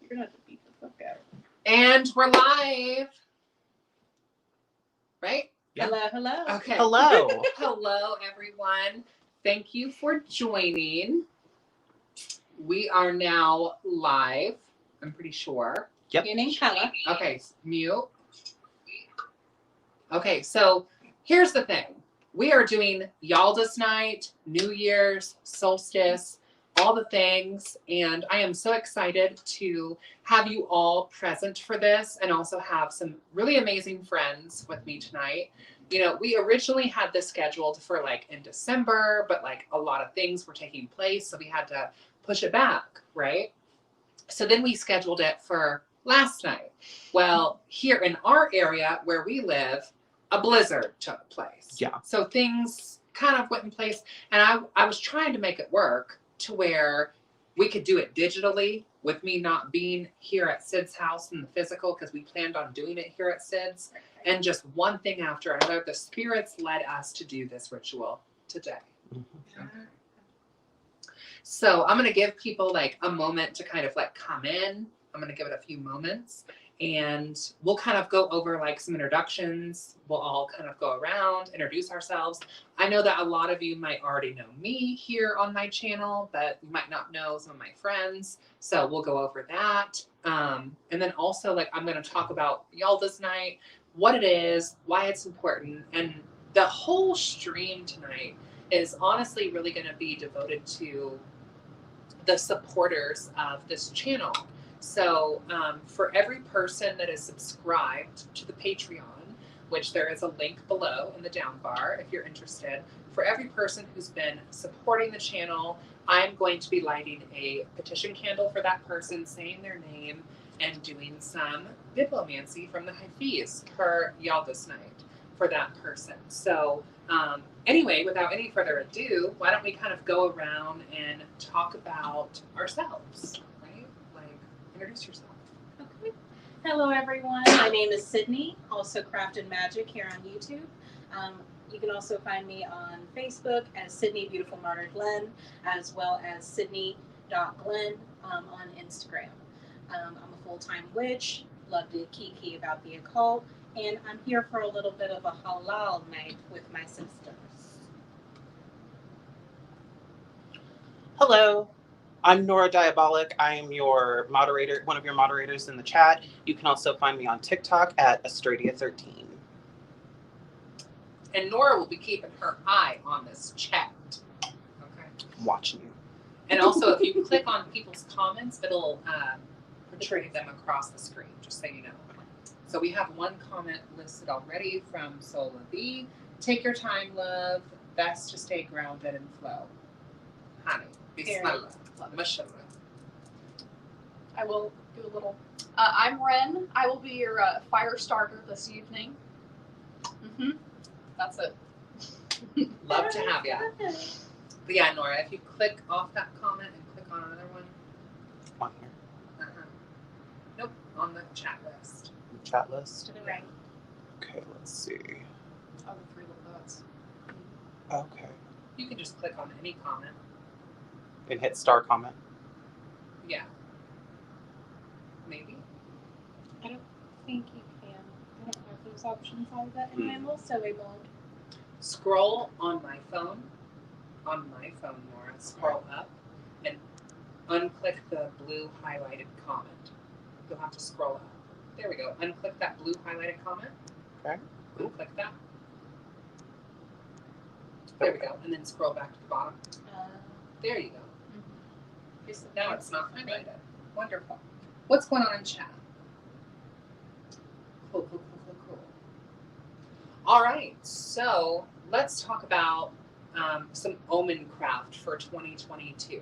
You're gonna have to beat the fuck out. And we're live. Right? Yeah. Hello. Okay. Hello. Hello, everyone. Thank you for joining. We are now live, I'm pretty sure. Yep. Your name, Kala. Okay, mute. Okay, so here's the thing. We are doing Yalda's Night, New Year's, Solstice, all the things, and I am so excited to have you all present for this and also have some really amazing friends with me tonight. You know, we originally had this scheduled for like in December, but like a lot of things were taking place, so we had to push it back, right? So then we scheduled it for last night. Well, here in our area where we live, a blizzard took place. Yeah. So things kind of went in place, and I was trying to make it work to where we could do it digitally with me not being here at Sid's house in the physical, because we planned on doing it here at Sid's. And just one thing after another, the spirits led us to do this ritual today. Mm-hmm. So I'm going to give people like a moment to kind of like come in. I'm going to give it a few moments, and we'll kind of go over like some introductions. We'll all kind of go around, introduce ourselves. I know that a lot of you might already know me here on my channel, but you might not know some of my friends. So we'll go over that. And then also like I'm going to talk about Yalda's Night, what it is, why it's important. And the whole stream tonight is honestly really going to be devoted to the supporters of this channel. So for every person that is subscribed to the Patreon, which there is a link below in the down bar if you're interested, for every person who's been supporting the channel, I'm going to be lighting a petition candle for that person, saying their name, and doing some Bibliomancy from the Hafiz for Yalda's Night for that person. So anyway, without any further ado, why don't we kind of go around and talk about ourselves, right? Like, introduce yourself. Okay. Hello, everyone. My name is Sydney, also Craft and Magic here on YouTube. You can also find me on Facebook as Sydney Beautiful Martyr Glenn, as well as Sydney.Glenn on Instagram. I'm a full-time witch, love to kiki about the occult, and I'm here for a little bit of a halal night with my sisters. Hello. I'm Nora Diabolic. I am your moderator, one of your moderators in the chat. You can also find me on TikTok at Astradia13. And Nora will be keeping her eye on this chat. Okay. Watching you. And also, if you click on people's comments, it'll portray them across the screen, just so you know. So we have one comment listed already from Sola V. Take your time, love. Best to stay grounded and flow. Honey, bismillah. Mashallah. I will do a little. I'm Ren. I will be your fire starter this evening. That's it. Love to have you. But yeah, Nora, if you click off that comment and click on another one. On here. Nope, on the chat list. Chat list. To the right. Okay, let's see. Oh, the three little dots. Okay. You can just click on any comment. And hit star comment. Yeah. Maybe. I don't think you can. I don't have those options either, and I'm also a mod. Scroll on my phone. On my phone, Nora. Scroll up and unclick the blue highlighted comment. You'll have to scroll up. There we go. Unclick that blue highlighted comment. Okay. Unclick that. There we go. And then scroll back to the bottom. There you go. Now it's not highlighted. Wonderful. What's going on in chat? Cool. All right. So let's talk about some Omencraft for 2022.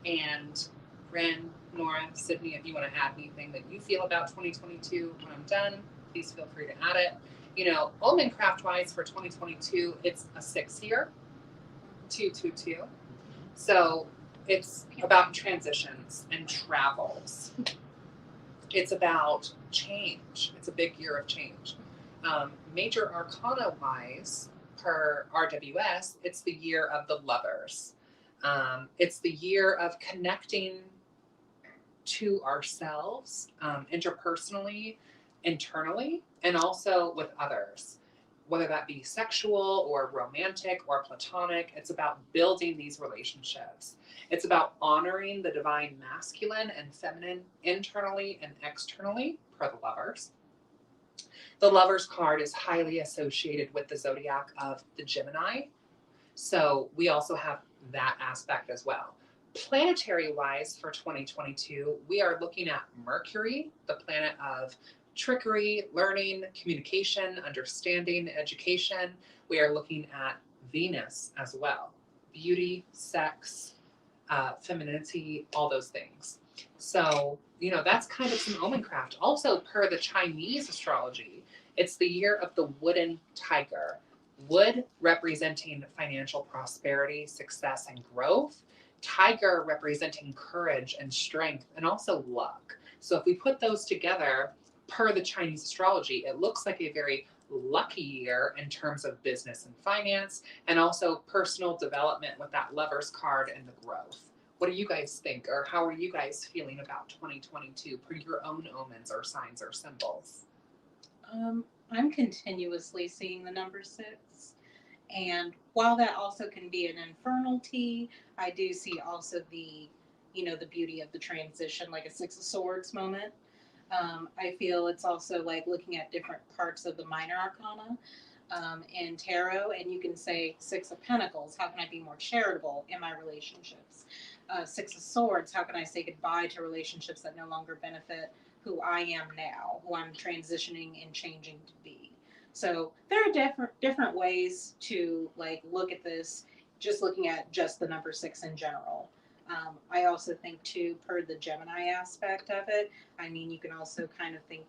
And Ren, Nora, Sydney, if you want to add anything that you feel about 2022 when I'm done, please feel free to add it. You know, Omencraft wise for 2022, it's a 6-year, 222. So it's about transitions and travels. It's about change. It's a big year of change. Major Arcana wise, per RWS, it's the year of the lovers. It's the year of connecting to ourselves, interpersonally, internally, and also with others, whether that be sexual or romantic or platonic. It's about building these relationships. It's about honoring the divine masculine and feminine internally and externally, per the Lovers. The Lovers card is highly associated with the zodiac of the Gemini. So we also have that aspect as well. Planetary wise for 2022, we are looking at Mercury, the planet of trickery, learning, communication, understanding, education. We are looking at Venus as well. Beauty, sex, femininity, all those things. So, that's kind of some Omencraft. Also, per the Chinese astrology, it's the year of the wooden tiger. Wood representing financial prosperity, success, and growth. Tiger representing courage and strength and also luck. So if we put those together, per the Chinese astrology, it looks like a very lucky year in terms of business and finance, and also personal development with that Lovers card and the growth. What do you guys think, or how are you guys feeling about 2022 per your own omens or signs or symbols? I'm continuously seeing the number 6. And while that also can be an infernality, I do see also the beauty of the transition, like a 6 of Swords moment. I feel it's also like looking at different parts of the minor arcana in tarot, and you can say 6 of Pentacles, how can I be more charitable in my relationships? 6 of Swords, how can I say goodbye to relationships that no longer benefit who I am now, who I'm transitioning and changing to be. So there are different ways to look at this, just looking at just the number 6 in general. I also think too, per the Gemini aspect of it, I mean, you can also kind of think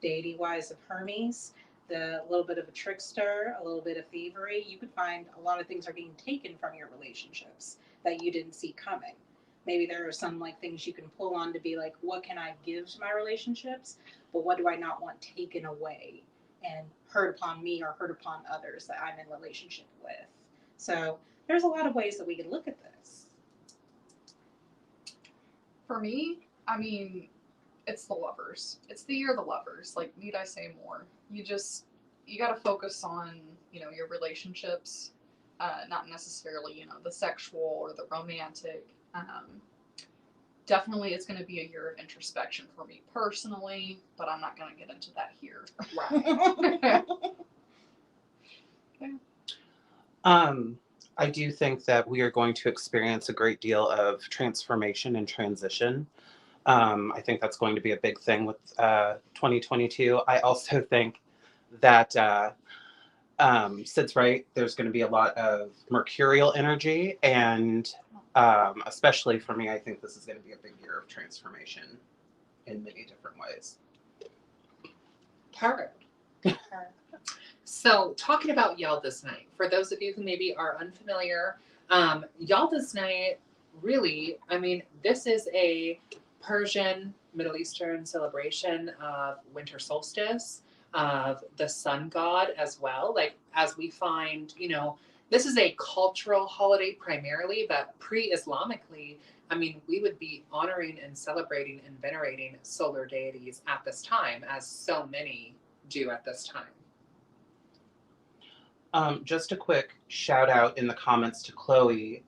deity-wise of Hermes, the little bit of a trickster, a little bit of thievery. You could find a lot of things are being taken from your relationships that you didn't see coming. Maybe there are some things you can pull on to be like, what can I give to my relationships? But what do I not want taken away and hurt upon me or hurt upon others that I'm in relationship with? So there's a lot of ways that we can look at this. For me, I mean, it's the Lovers. It's the year of the Lovers. Need I say more? You got to focus on, your relationships, not necessarily, the sexual or the romantic. Definitely it's going to be a year of introspection for me personally, but I'm not going to get into that here. Right. Okay. I do think that we are going to experience a great deal of transformation and transition. I think that's going to be a big thing with 2022. I also think that Sid's right, there's going to be a lot of mercurial energy, and especially for me, I think this is going to be a big year of transformation in many different ways. Perfect. So, talking about Yalda's Night, for those of you who maybe are unfamiliar, Yalda's Night, really, I mean, this is a Persian, Middle Eastern celebration of winter solstice, of the sun god as well. As we find, this is a cultural holiday primarily, but pre-Islamically, I mean, we would be honoring and celebrating and venerating solar deities at this time, as so many do at this time. Just a quick shout out in the comments to Chloe.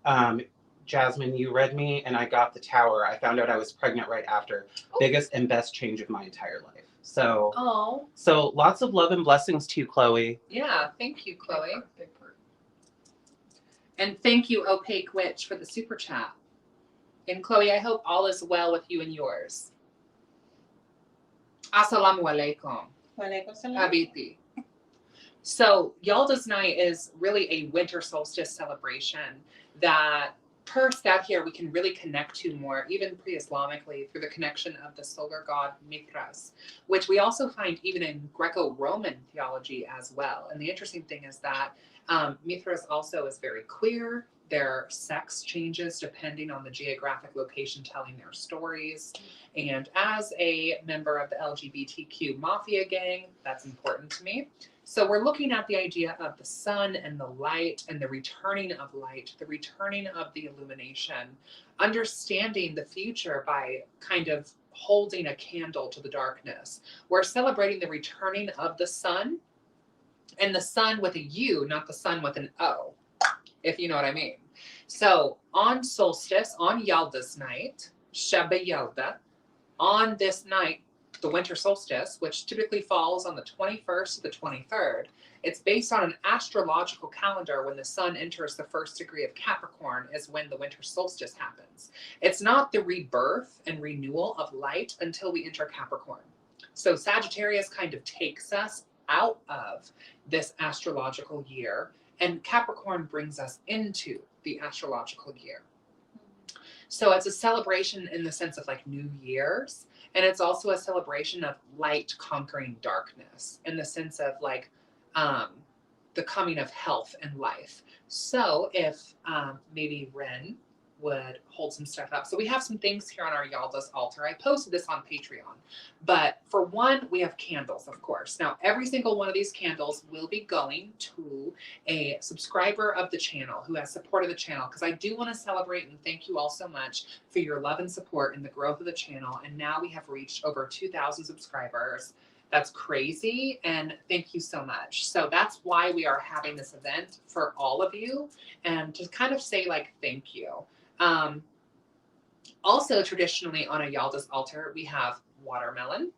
Jasmine, you read me and I got the tower. I found out I was pregnant right after. Oh. Biggest and best change of my entire life. So Oh, lots of love and blessings to you, Chloe. yeah. Thank you, Chloe. Big part. And thank you, Opaque Witch, for the super chat. And Chloe, I hope all is well with you and yours. Assalamu alaikum. Walaikum salam. Habiti. So Yalda's Night is really a winter solstice celebration that per stat here we can really connect to more, even pre-Islamically, through the connection of the solar god Mithras, which we also find even in Greco-Roman theology as well. And the interesting thing is that Mithras also is very queer. Their sex changes depending on the geographic location telling their stories. And as a member of the LGBTQ mafia gang, that's important to me. So we're looking at the idea of the sun and the light and the returning of light, the returning of the illumination, understanding the future by kind of holding a candle to the darkness. We're celebrating the returning of the sun, and the sun with a U, not the sun with an O, if you know what I mean. So on solstice, on Yalda's night, Sheba Yalda, on this night, the winter solstice, which typically falls on the 21st to the 23rd, it's based on an astrological calendar. When the sun enters the first degree of Capricorn is when the winter solstice happens. It's not the rebirth and renewal of light until we enter Capricorn. So Sagittarius kind of takes us out of this astrological year, and Capricorn brings us into the astrological year. So it's a celebration in the sense of like New Year's, and it's also a celebration of light conquering darkness in the sense of like the coming of health and life. So if maybe Ren would hold some stuff up. So we have some things here on our Yaldas altar. I posted this on Patreon. But for one, we have candles, of course. Now, every single one of these candles will be going to a subscriber of the channel who has supported the channel, because I do want to celebrate and thank you all so much for your love and support in the growth of the channel. And now we have reached over 2,000 subscribers. That's crazy, and thank you so much. So that's why we are having this event for all of you, and to kind of say like thank you. Also, traditionally on a Yaldas altar, we have watermelon.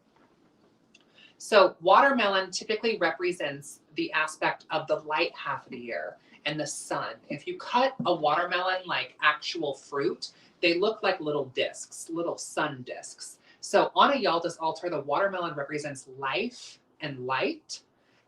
So watermelon typically represents the aspect of the light half of the year and the sun. If you cut a watermelon like actual fruit, they look like little discs, little sun discs. So on a Yaldas altar, the watermelon represents life and light,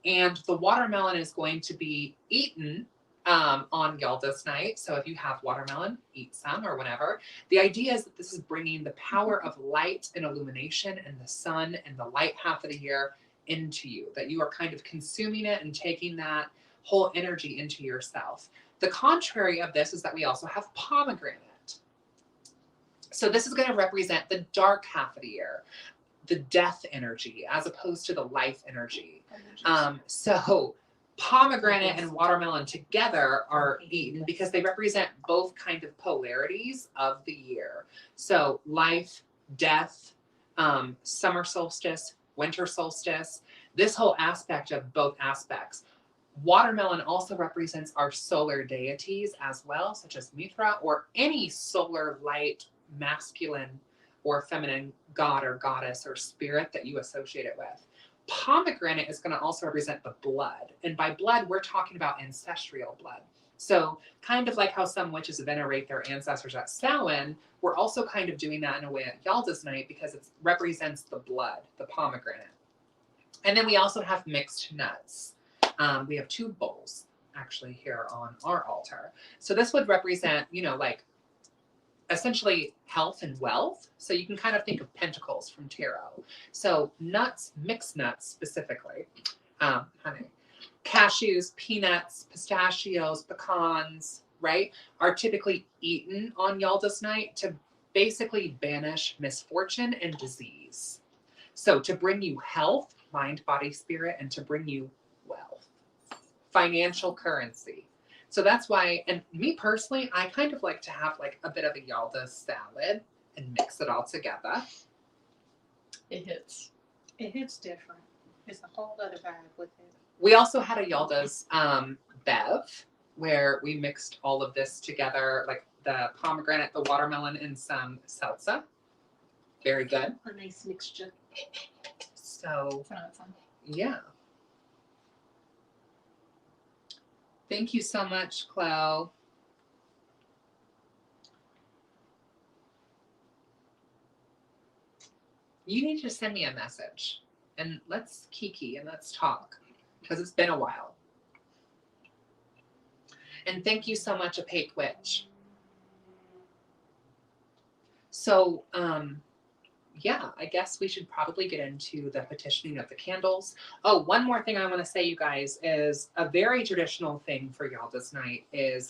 and the watermelon is going to be eaten on Yalda's night. So if you have watermelon, eat some or whatever. The idea is that this is bringing the power of light and illumination and the sun and the light half of the year into you, that you are kind of consuming it and taking that whole energy into yourself. The contrary of this is that we also have pomegranate. So this is going to represent the dark half of the year, the death energy, as opposed to the life energy. So pomegranate and watermelon together are eaten because they represent both kind of polarities of the year. So life, death, summer solstice, winter solstice, this whole aspect of both aspects. Watermelon also represents our solar deities as well, such as Mithra, or any solar light, masculine or feminine god or goddess or spirit that you associate it with. Pomegranate is going to also represent the blood. And by blood, we're talking about ancestral blood. So kind of like how some witches venerate their ancestors at Samhain, we're also kind of doing that in a way at Yalda's night because it represents the blood, the pomegranate. And then we also have mixed nuts. We have 2 bowls actually here on our altar. So this would represent, you know, like essentially health and wealth. So you can kind of think of pentacles from tarot. So nuts, mixed nuts specifically, honey, cashews, peanuts, pistachios, pecans, right, are typically eaten on Yalda's night to basically banish misfortune and disease. So to bring you health, mind, body, spirit, and to bring you wealth, financial currency. So that's why, and me personally, I kind of like to have like a bit of a Yalda salad and mix it all together. It hits. It hits different. It's a whole other vibe with it. We also had a Yalda's bev where we mixed all of this together, like the pomegranate, the watermelon, and some salsa. Very good. A nice mixture. So, That's fun. yeah. Thank you so much, Chloe. You need to send me a message and let's kiki and let's talk because it's been a while. And thank you so much, Opaque Witch. So, yeah, I guess we should probably get into the petitioning of the candles. Oh, one more thing I want to say, you guys, is a very traditional thing for Yalda's night is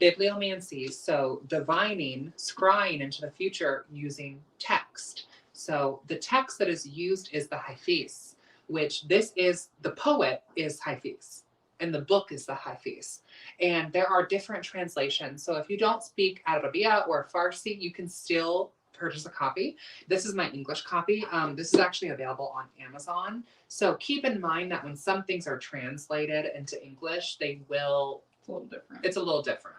Bibliomancy. So divining, scrying into the future using text. So the text that is used is the Hafiz, which the poet is Hafiz, and the book is the Hafiz. And there are different translations. So if you don't speak Arabiya or Farsi, you can still purchase a copy. This is my English copy. This is actually available on Amazon. So keep in mind that when some things are translated into English, it's a little different.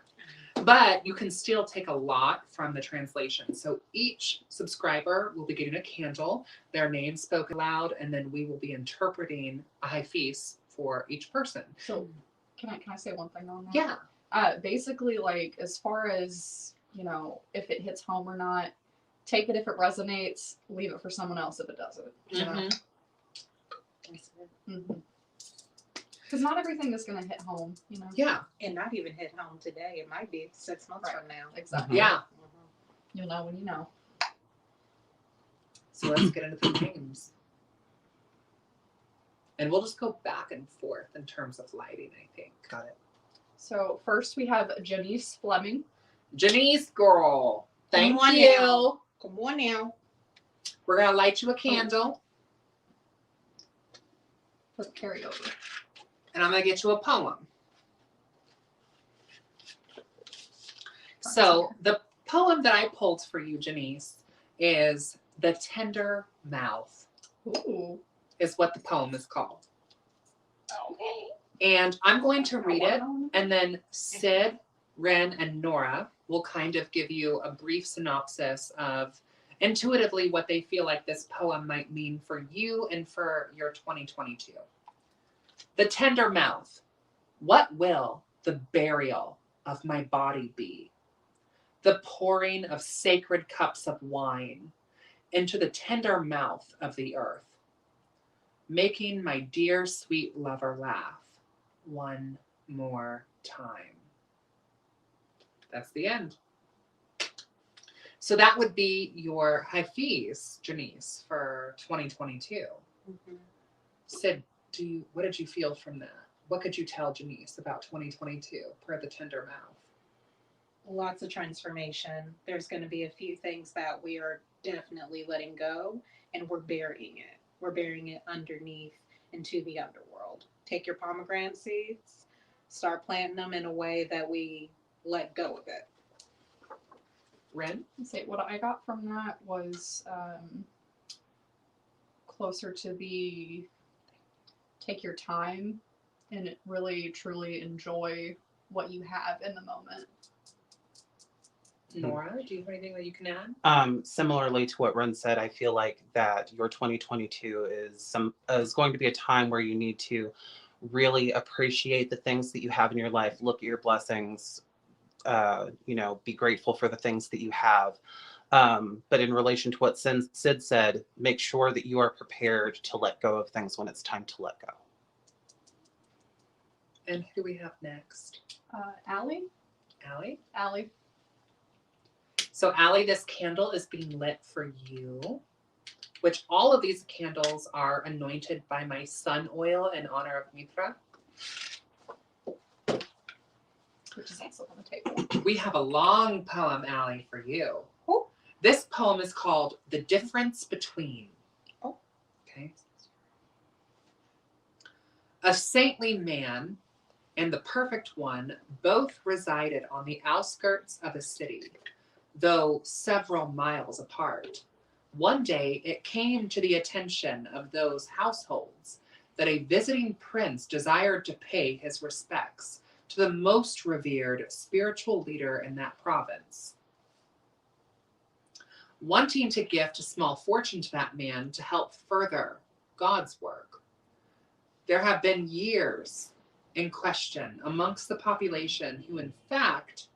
But you can still take a lot from the translation. So each subscriber will be getting a candle, their name spoken aloud, and then we will be interpreting a Hafiz for each person. So can I say one thing on that? Yeah. Basically, like, as far as, if it hits home or not, take it if it resonates, leave it for someone else if it doesn't. You know? Because not everything is going to hit home, Yeah. And not even hit home today. It might be 6 months from now. Exactly. Yeah. You'll know when you know. So let's get into the names. And we'll just go back and forth in terms of lighting, I think. Got it. So first we have Janice Fleming. Janice, girl. Thank Come on you. now. Come on now. We're going to light you a candle. For the carryover. And I'm going to get you a poem. So the poem that I pulled for you, Janice, is The Tender Mouth. Ooh. Is what the poem is called. Okay. And I'm going to read it, and then Sid, Ren, and Nora will kind of give you a brief synopsis of intuitively what they feel like this poem might mean for you and for your 2022. The Tender Mouth. What will the burial of my body be? The pouring of sacred cups of wine into the tender mouth of the earth, making my dear sweet lover laugh one more time. That's the end. So that would be your Hafiz, Janice, for 2022. Sid, what did you feel from that? What could you tell Janice about 2022 per the Tender Mouth? Lots of transformation. There's going to be a few things that we are definitely letting go, and we're burying it. We're burying it underneath into the underworld. Take your pomegranate seeds, start planting them in a way that we let go of it. Ren? Say what I got from that was closer to the take your time and really truly enjoy what you have in the moment. Nora, do you have anything that you can add? Similarly to what Ren said, I feel like that your 2022 is going to be a time where you need to really appreciate the things that you have in your life. Look at your blessings. Be grateful for the things that you have. But in relation to what Sid said, make sure that you are prepared to let go of things when it's time to let go. And who do we have next? Allie? Allie? Allie. So Allie, this candle is being lit for you, which all of these candles are anointed by my sun oil in honor of Mitra. Which is also on the table. We have a long poem, Allie, for you. Oh. This poem is called The Difference Between. Oh. Okay. A saintly man and the perfect one both resided on the outskirts of a city, though several miles apart. One day it came to the attention of those households that a visiting prince desired to pay his respects to the most revered spiritual leader in that province. Wanting to gift a small fortune to that man to help further God's work, there have been years in question amongst the population who in fact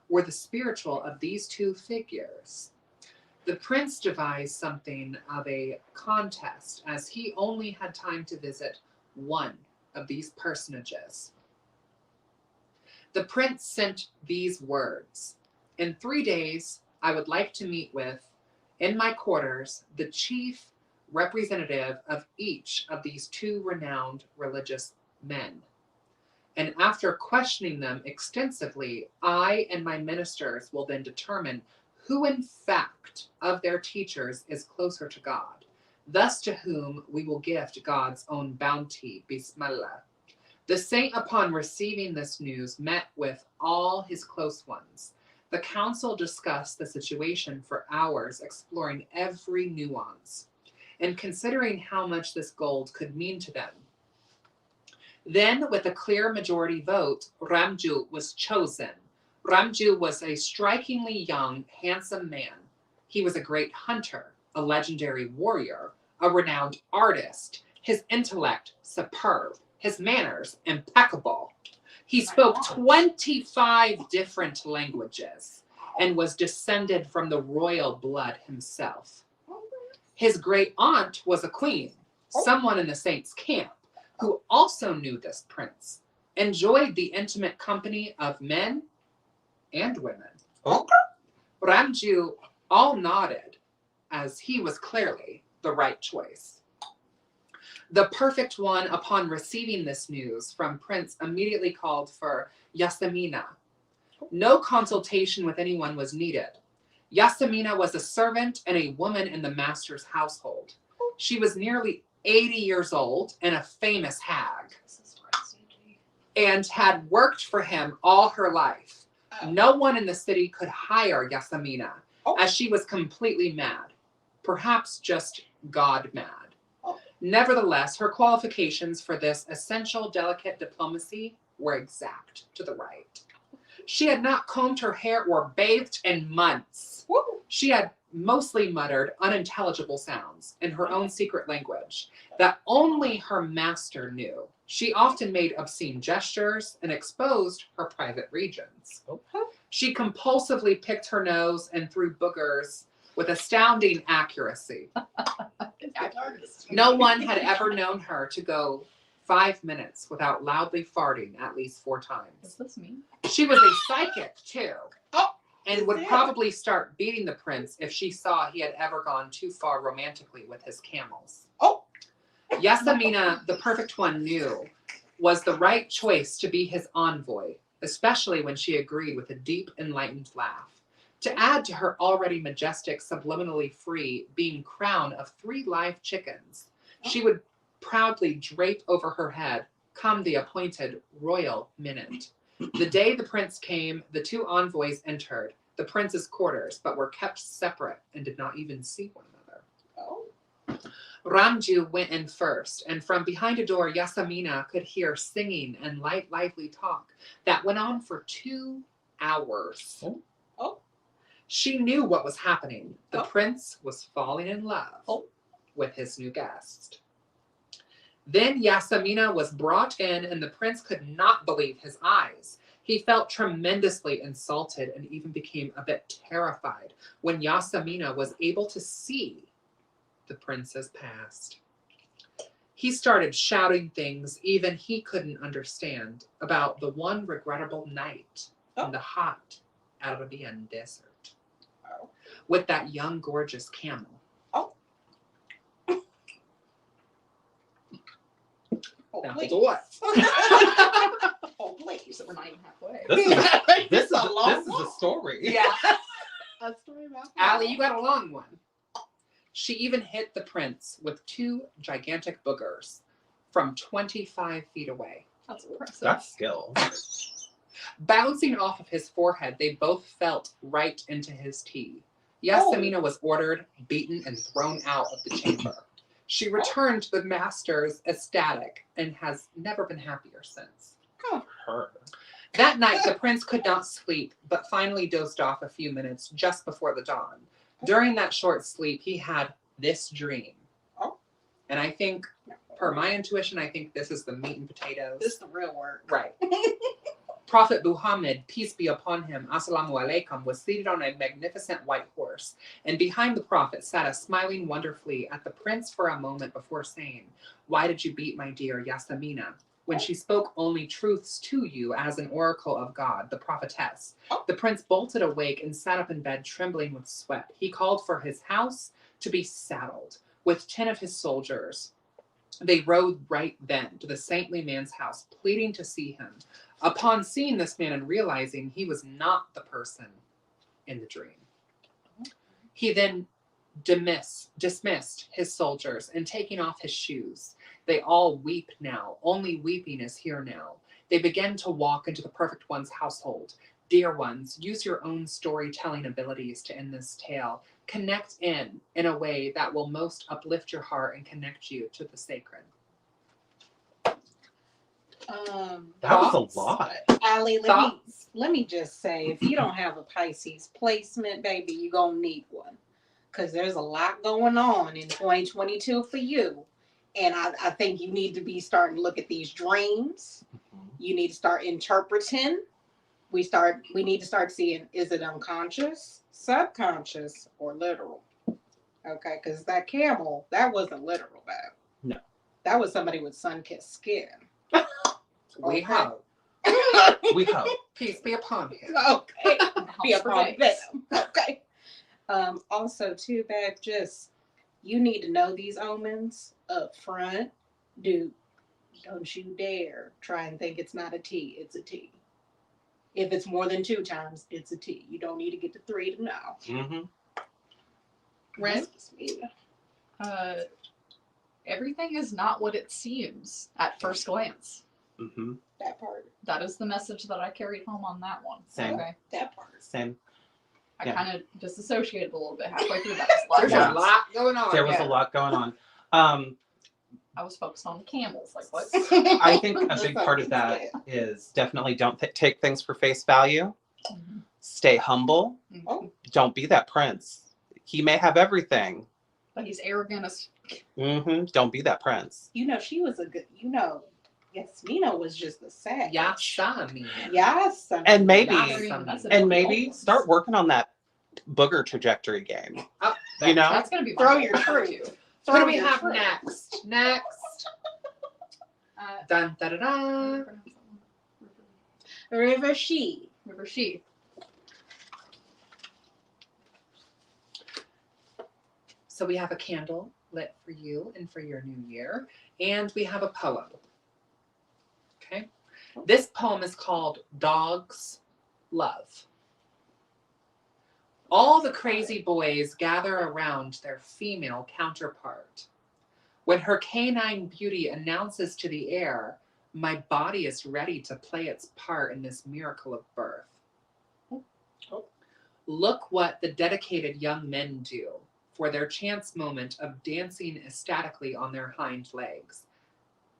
were the spiritual of these two figures. The prince devised something of a contest, as he only had time to visit one of these personages. The prince sent these words: "In 3 days, I would like to meet with, in my quarters, the chief representative of each of these two renowned religious men. And after questioning them extensively, I and my ministers will then determine who in fact of their teachers is closer to God. thus to whom we will gift God's own bounty, Bismillah. The saint, upon receiving this news, met with all his close ones. The council discussed the situation for hours, exploring every nuance and considering how much this gold could mean to them. Then, with a clear majority vote, Ramju was chosen. Ramju was a strikingly young, handsome man. He was a great hunter, a legendary warrior, a renowned artist, his intellect superb, his manners impeccable. He spoke 25 different languages and was descended from the royal blood himself. His great aunt was a queen, someone in the saint's camp, who also knew this prince, enjoyed the intimate company of men and women. Ramju all nodded, as he was clearly the right choice. The perfect one, upon receiving this news from Prince, immediately called for Yasamina. No consultation with anyone was needed. Yasamina was a servant and a woman in the master's household. She was nearly 80 years old and a famous hag, and had worked for him all her life. No one in the city could hire Yasamina, as she was completely mad, perhaps just God mad. Nevertheless, her qualifications for this essential, delicate diplomacy were exact to the right. She had not combed her hair or bathed in months. She had mostly muttered unintelligible sounds in her own secret language that only her master knew. She often made obscene gestures and exposed her private regions. She compulsively picked her nose and threw boogers with astounding accuracy. No one had ever known her to go 5 minutes without loudly farting at least 4 times. Is this me? She was a psychic too, and would probably start beating the prince if she saw he had ever gone too far romantically with his camels. Yasamina, the perfect one, knew was the right choice to be his envoy, especially when she agreed with a deep, enlightened laugh. To add to her already majestic, subliminally free being crown of 3 live chickens, she would proudly drape over her head come the appointed royal minute. The day the prince came, the 2 envoys entered the prince's quarters, but were kept separate and did not even see one another. Ramju went in first, and from behind a door, Yasamina could hear singing and light, lively talk that went on for 2 hours. She knew what was happening. The prince was falling in love with his new guest. Then Yasamina was brought in, and the prince could not believe his eyes. He felt tremendously insulted and even became a bit terrified when Yasamina was able to see the prince's past. He started shouting things even he couldn't understand about the one regrettable night in the hot Arabian desert with that young, gorgeous camel. Now, please. what? Please, we're not even halfway. This is a story. Yeah. A story about Allie, you got a long one. She even hit the prince with 2 gigantic boogers from 25 feet away. That's impressive. That's skill. Bouncing off of his forehead, they both felt right into his tea. Yasamina was ordered, beaten, and thrown out of the chamber. She returned to the masters ecstatic and has never been happier since. Her. That night, the prince could not sleep, but finally dozed off a few minutes just before the dawn. During that short sleep, he had this dream. And I think, per my intuition, I think this is the meat and potatoes. This is the real work. Right. Prophet Muhammad, peace be upon him, assalamu alaikum, was seated on a magnificent white horse, and behind the prophet sat a smiling wonderfully at the prince for a moment before saying, "Why did you beat my dear Yasamina?" When she spoke only truths to you as an oracle of God, the prophetess. The prince bolted awake and sat up in bed trembling with sweat. He called for his house to be saddled with 10 of his soldiers. They rode right then to the saintly man's house, pleading to see him. Upon seeing this man and realizing he was not the person in the dream, he then dismissed his soldiers and taking off his shoes. They all weep now. Only weeping is here now. They begin to walk into the perfect one's household. Dear ones, use your own storytelling abilities to end this tale. Connect in a way that will most uplift your heart and connect you to the sacred. That was Thoughts? a lot. Allie, Thoughts? let me just say, if you don't have a Pisces placement, baby, you're going to need one. Because there's a lot going on in 2022 for you. And I think you need to be starting to look at these dreams. You need to start interpreting. We need to start seeing, is it unconscious, subconscious, or literal? Okay, because that camel, that wasn't literal, babe. No. That was somebody with sun-kissed skin. We Okay. hope. We hope. Peace be upon him. Okay. Be Helps for upon days. them. Okay. Also, too, babe, just you need to know these omens up front. Dude, don't you dare try and think it's not a T. It's a T. If it's more than 2 times, it's a T. You don't need to get to 3 to know. Mm-hmm. Ren? Everything is not what it seems at first glance. Mm-hmm. That part. That is the message that I carried home on that one. Same. Okay. That part. Same. I Yeah. kind of disassociated a little bit halfway through that. There's Yeah. a lot going on. There was Yeah. a lot going on. I was focused on the camels. Like, what? I think a big part of that is definitely don't take things for face value. Mhm. Stay humble. Oh. Don't be that prince. He may have everything. But he's arrogant as. Mm-hmm. Don't be that prince. You know, she was a good, Yasmina was just the same. Yasami. Yes. And maybe- Yasami. And maybe start working on that booger trajectory game. Oh, You know? That's gonna be Throw my your goal truth. too. What do we your have truth. next? Next. Dun da da da. River She. River She. So we have a candle lit for you and for your new year, and we have a poem. Okay. This poem is called Dog's Love. All the crazy boys gather around their female counterpart. When her canine beauty announces to the air, my body is ready to play its part in this miracle of birth. Look what the dedicated young men do for their chance moment of dancing ecstatically on their hind legs.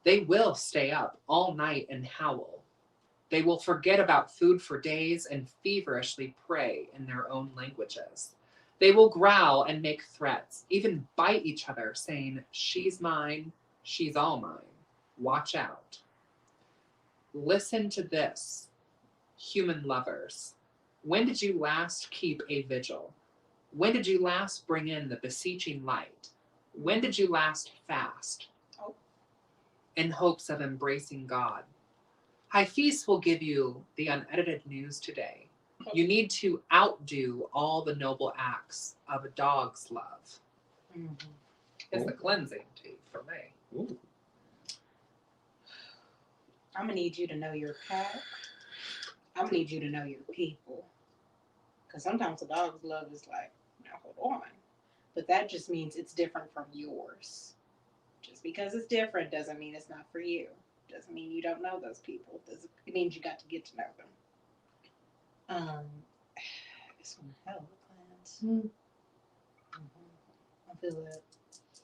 They will stay up all night and howl. They will forget about food for days and feverishly pray in their own languages. They will growl and make threats, even bite each other, saying, she's mine, she's all mine. Watch out. Listen to this, human lovers. When did you last keep a vigil? When did you last bring in the beseeching light? When did you last fast? In hopes of embracing God. Hafiz will give you the unedited news today. You need to outdo all the noble acts of a dog's love. Mm-hmm. It's the cleansing tea for me. Ooh. I'm gonna need you to know your pack. I'm gonna need you to know your people. Because sometimes a dog's love is like, now hold on. But that just means it's different from yours. Just because it's different doesn't mean it's not for you. Doesn't mean you don't know those people. It means you got to get to know them. This one, hell, plans. I feel it.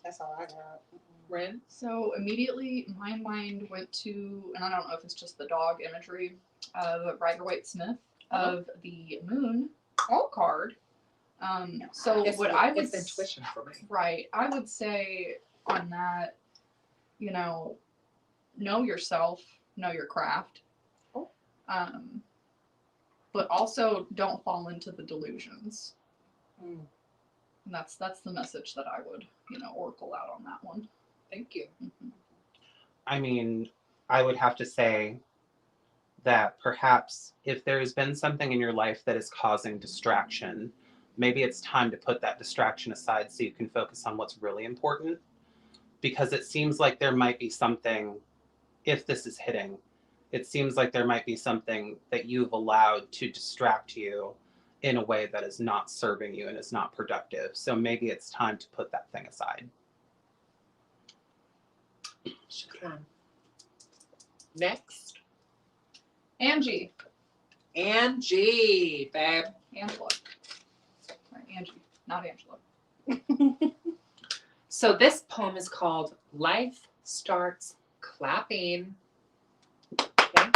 That's all I got. Ren? So immediately my mind went to, and I don't know if it's just the dog imagery of Rider-Waite-Smith of the Moon card. So It's, what I would it's intuition for me. Right. I would say on that, know yourself, know your craft. Oh. But also don't fall into the delusions. Mm. And that's the message that I would, oracle out on that one. Thank you. Mhm. I mean, I would have to say that perhaps if there has been something in your life that is causing distraction, maybe it's time to put that distraction aside so you can focus on what's really important. Because it seems like there might be something, if this is hitting, it seems like there might be something that you've allowed to distract you in a way that is not serving you and is not productive. So maybe it's time to put that thing aside. Shukran. Next. Angie. Angie, babe. Angela. Sorry, Angie, not Angela. So this poem is called Life Starts Clapping. Okay.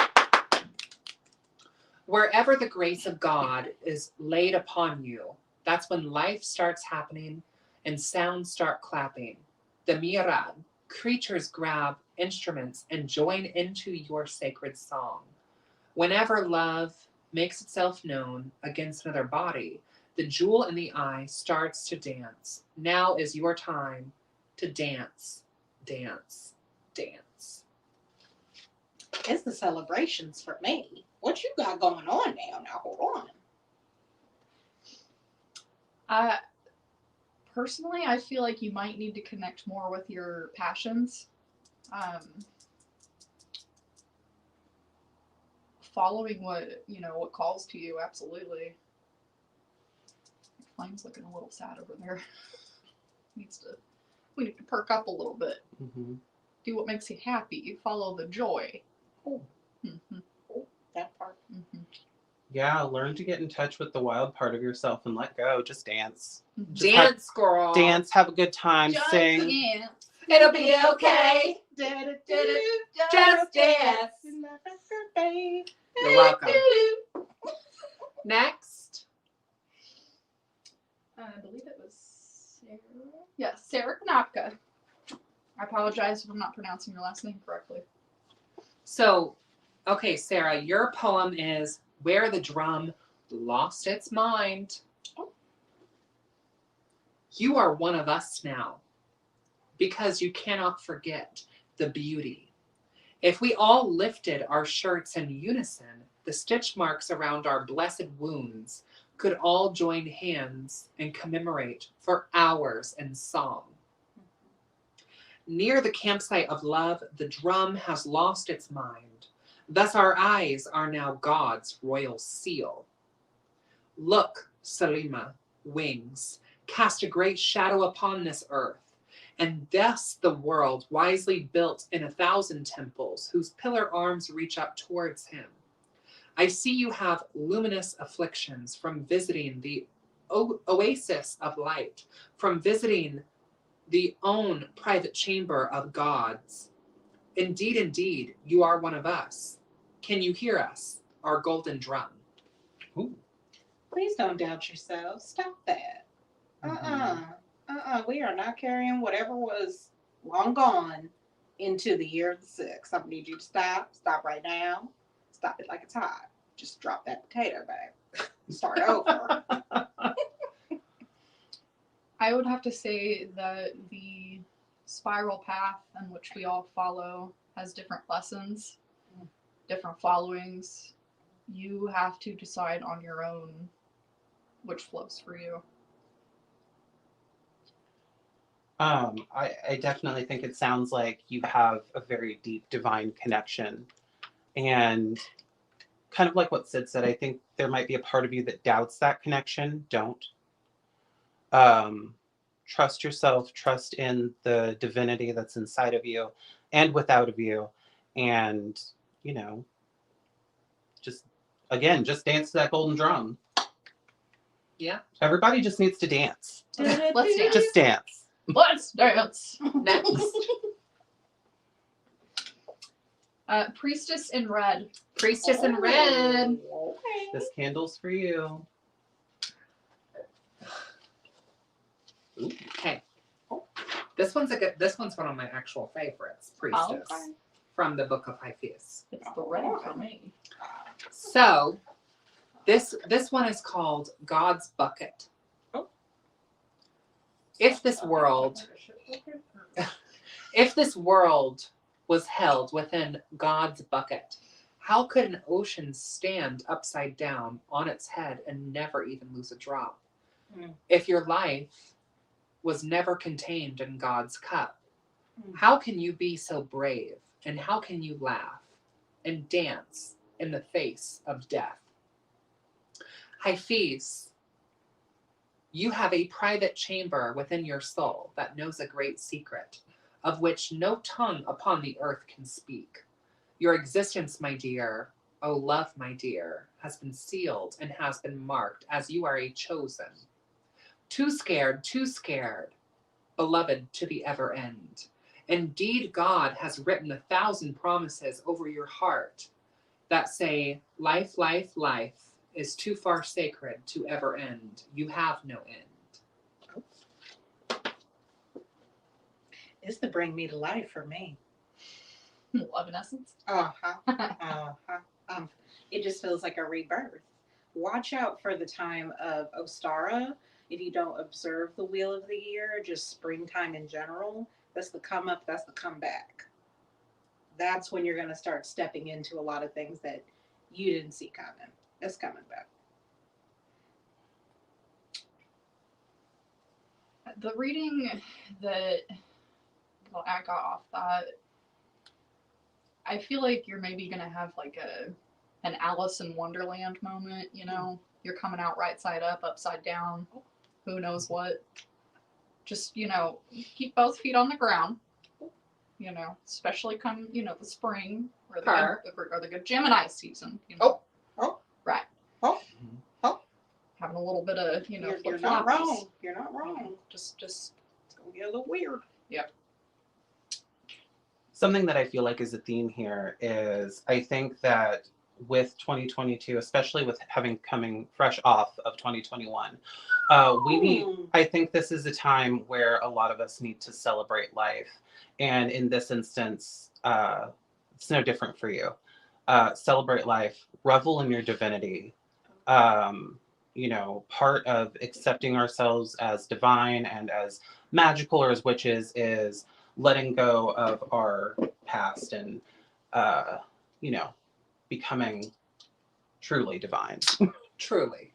Wherever the grace of God is laid upon you, that's when life starts happening and sounds start clapping. The mirad, creatures grab instruments and join into your sacred song. Whenever love makes itself known against another body, the jewel in the eye starts to dance. Now is your time to dance, dance, dance. It's the celebrations for me. What you got going on now? Hold on. Personally, I feel like you might need to connect more with your passions. Following what calls to you, absolutely. Flame's looking a little sad over there. We need to perk up a little bit. Mm-hmm. Do what makes you happy. Follow the joy. Oh. Mm-hmm. Oh, that part. Mm-hmm. Yeah, learn to get in touch with the wild part of yourself and let go. Just dance. Mm-hmm. Just Dance, girl. Dance, have a good time, Just sing. dance. It'll be okay. Just dance. You're welcome. Next. I believe it was Sarah. Yeah, Sarah Knopka. I apologize if I'm not pronouncing your last name correctly. So, okay, Sarah, your poem is Where the Drum Lost Its Mind. You are one of us now, because you cannot forget the beauty. If we all lifted our shirts in unison, the stitch marks around our blessed wounds could all join hands and commemorate for hours in song. Near the campsite of love, the drum has lost its mind. Thus our eyes are now God's royal seal. Look, Salima, wings, cast a great shadow upon this earth, and thus the world wisely built in 1,000 temples whose pillar arms reach up towards him. I see you have luminous afflictions from visiting the oasis of light, from visiting the own private chamber of gods. Indeed, indeed, you are one of us. Can you hear us, our golden drum? Ooh. Please don't doubt yourself. Stop that. We are not carrying whatever was long gone into the year of the six. I need you to stop. Stop right now. Stop it like it's hot. Just drop that potato back. Start over. I would have to say that the spiral path in which we all follow has different lessons, different followings. You have to decide on your own which flows for you. I definitely think it sounds like you have a very deep divine connection. And kind of like what Sid said, I think there might be a part of you that doubts that connection. Don't. Trust yourself, trust in the divinity that's inside of you and without of you. And, just dance to that golden drum. Yeah. Everybody just needs to dance. Let's dance. Just dance. Let's dance. Next. Priestess in red. Priestess in red. Okay. This candle's for you. Okay. This one's one of my actual favorites, Priestess, Okay. from the Book of Hyphaeus. It's the red for me. So, this one is called God's Bucket. If this world was held within God's bucket, how could an ocean stand upside down on its head and never even lose a drop? If your life was never contained in God's cup, how can you be so brave, and how can you laugh and dance in the face of death? Hafiz, you have a private chamber within your soul that knows a great secret, of which no tongue upon the earth can speak. Your existence, my dear, oh love, my dear, has been sealed and has been marked as you are a chosen. Too scared, beloved to the ever end. Indeed, God has written 1,000 promises over your heart that say, life, life, life is too far sacred to ever end. You have no end. It's the bring me to life for me. Love in essence. It just feels like a rebirth. Watch out for the time of Ostara. If you don't observe the wheel of the year, just springtime in general, that's the come up, that's the comeback. That's when you're going to start stepping into a lot of things that you didn't see coming. It's coming back. The reading that I got off that, I feel like you're maybe gonna have like an Alice in Wonderland moment, you know? You're coming out right side up, upside down, who knows what. Just, you know, keep both feet on the ground, you know, especially come, you know, the spring or the good Gemini season, you know. Right. Having a little bit of, you know, You're not wrong. You're not wrong. Just It's going to get a little weird. Yep. Something that I feel like is a theme here is I think that with 2022, especially with having coming fresh off of 2021, I think this is a time where a lot of us need to celebrate life. And in this instance, it's no different for you. Celebrate life, revel in your divinity. You know, part of accepting ourselves as divine and as magical or as witches is letting go of our past and, you know, becoming truly divine. Truly.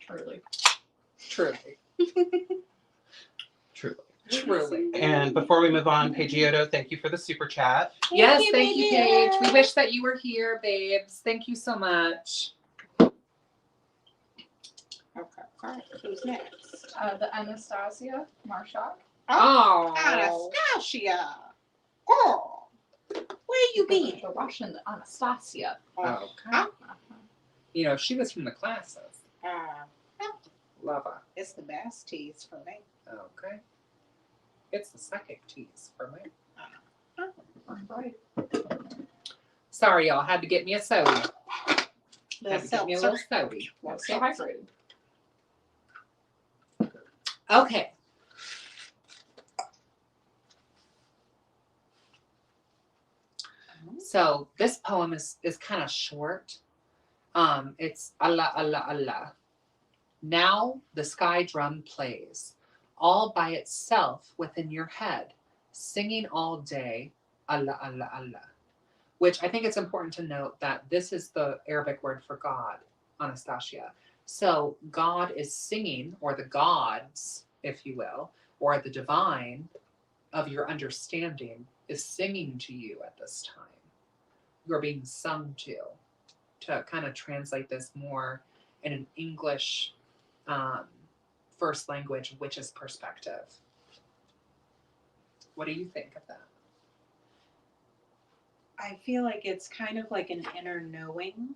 And before we move on, Pagioto, thank you for the super chat. Yes, thank you, Paige. We wish that you were here, babes. Thank you so much. Okay. All right. Who's next? the Anastasia Marshak. Oh. Anastasia. Girl. Where you been? The Russian Anastasia. Okay. You know, she was from the classes. Love her. It's the best teas for me. Okay. It's the psychic teas for me. Right. Sorry, y'all. Had to get me a soda. The Had to get me a little soda. Well, stay hydrated. Okay. So this poem is kind of short. It's Allah, Allah, Allah. Now the sky drum plays, all by itself within your head, singing all day, Allah, Allah, Allah. Which I think it's important to note that this is the Arabic word for God, Anastasia. So God is singing, or the gods, if you will, or the divine of your understanding is singing to you at this time. You're being sung to kind of translate this more in an English first language witch's perspective. What do you think of that? I feel like it's kind of like an inner knowing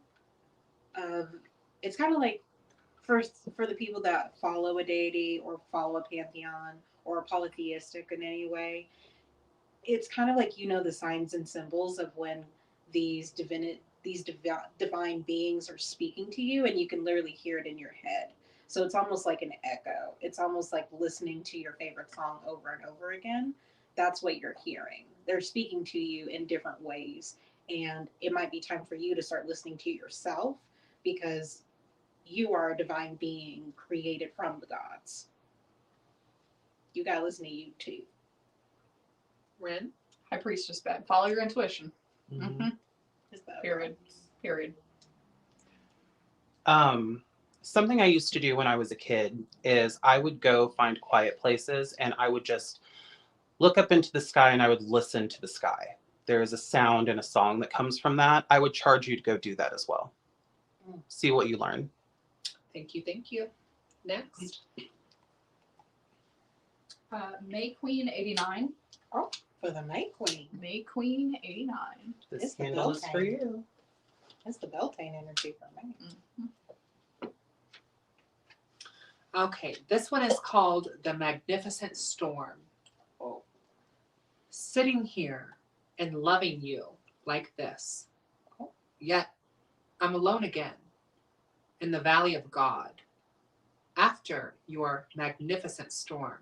of, it's kind of like for the people that follow a deity or follow a pantheon or are polytheistic in any way, it's kind of like, you know, the signs and symbols of when these divine beings are speaking to you, and you can literally hear it in your head. So it's almost like an echo. It's almost like listening to your favorite song over and over again. That's what you're hearing. They're speaking to you in different ways. And it might be time for you to start listening to yourself, because you are a divine being created from the gods. You got to listen to you too. Ren? High Priestess bed. Follow your intuition. Mm-hmm. Period. Something I used to do when I was a kid is I would go find quiet places and I would just look up into the sky and I would listen to the sky. There is a sound and a song that comes from that. I would charge you to go do that as well. See what you learn. Thank you, thank you. Next. May Queen 89. For the Night Queen. May Queen 89. This It's the candle is for Beltane. you. That's the Beltane energy for me. Okay, this one is called The Magnificent Storm. Oh. Sitting here and loving you like this. Yet I'm alone again in the valley of God. After your magnificent storm,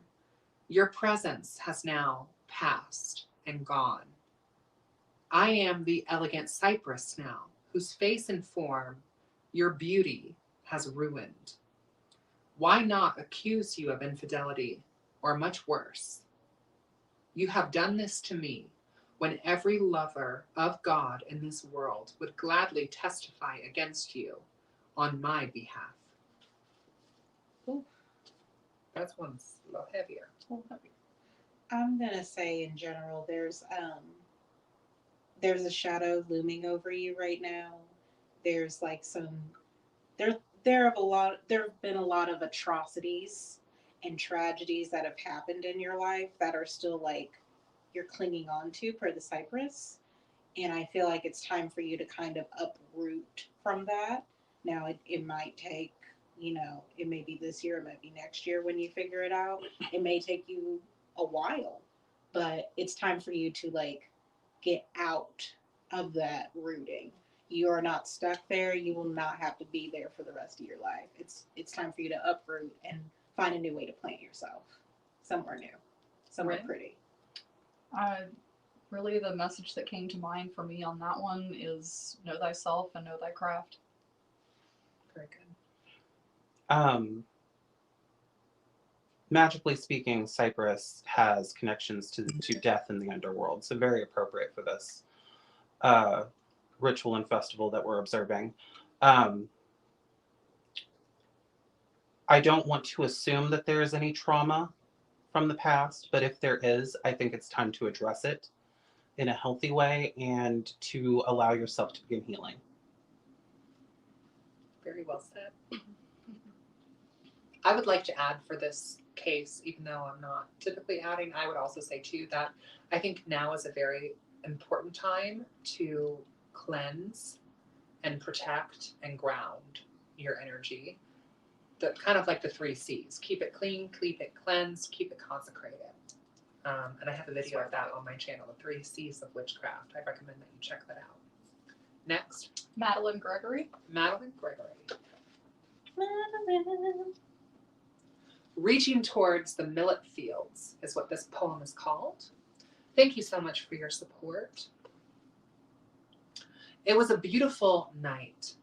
your presence has now passed and gone. I am the elegant cypress now, whose face and form your beauty has ruined. Why not accuse you of infidelity, or much worse? You have done this to me when every lover of God in this world would gladly testify against you on my behalf. Ooh, that one's a little heavier. I'm gonna say in general, there's a shadow looming over you right now. There's like there have been a lot of atrocities and tragedies that have happened in your life that are still like you're clinging on to per the cypress. And I feel like it's time for you to kind of uproot from that. Now it might take, it may be this year, it might be next year when you figure it out. It may take you a while, but it's time for you to like get out of that rooting. You are not stuck there. You will not have to be there for the rest of your life. It's time for you to uproot and find a new way to plant yourself somewhere new, somewhere Right. pretty. Really, the message that came to mind for me on that one is know thyself and know thy craft. Very good. Magically speaking, Cyprus has connections to death in the underworld, so very appropriate for this ritual and festival that we're observing. I don't want to assume that there is any trauma from the past, but if there is, I think it's time to address it in a healthy way and to allow yourself to begin healing. Very well said. I would like to add for this case, even though I'm not typically adding, I would also say too that I think now is a very important time to cleanse and protect and ground your energy. The kind of like the 3 C's: keep it clean, keep it cleansed, keep it consecrated. And I have a video of that on my channel, the 3 C's of witchcraft. I recommend that you check that out. Next, Madeline Gregory. Madeline Gregory. Reaching towards the millet fields is what this poem is called. Thank you so much for your support. It was a beautiful night.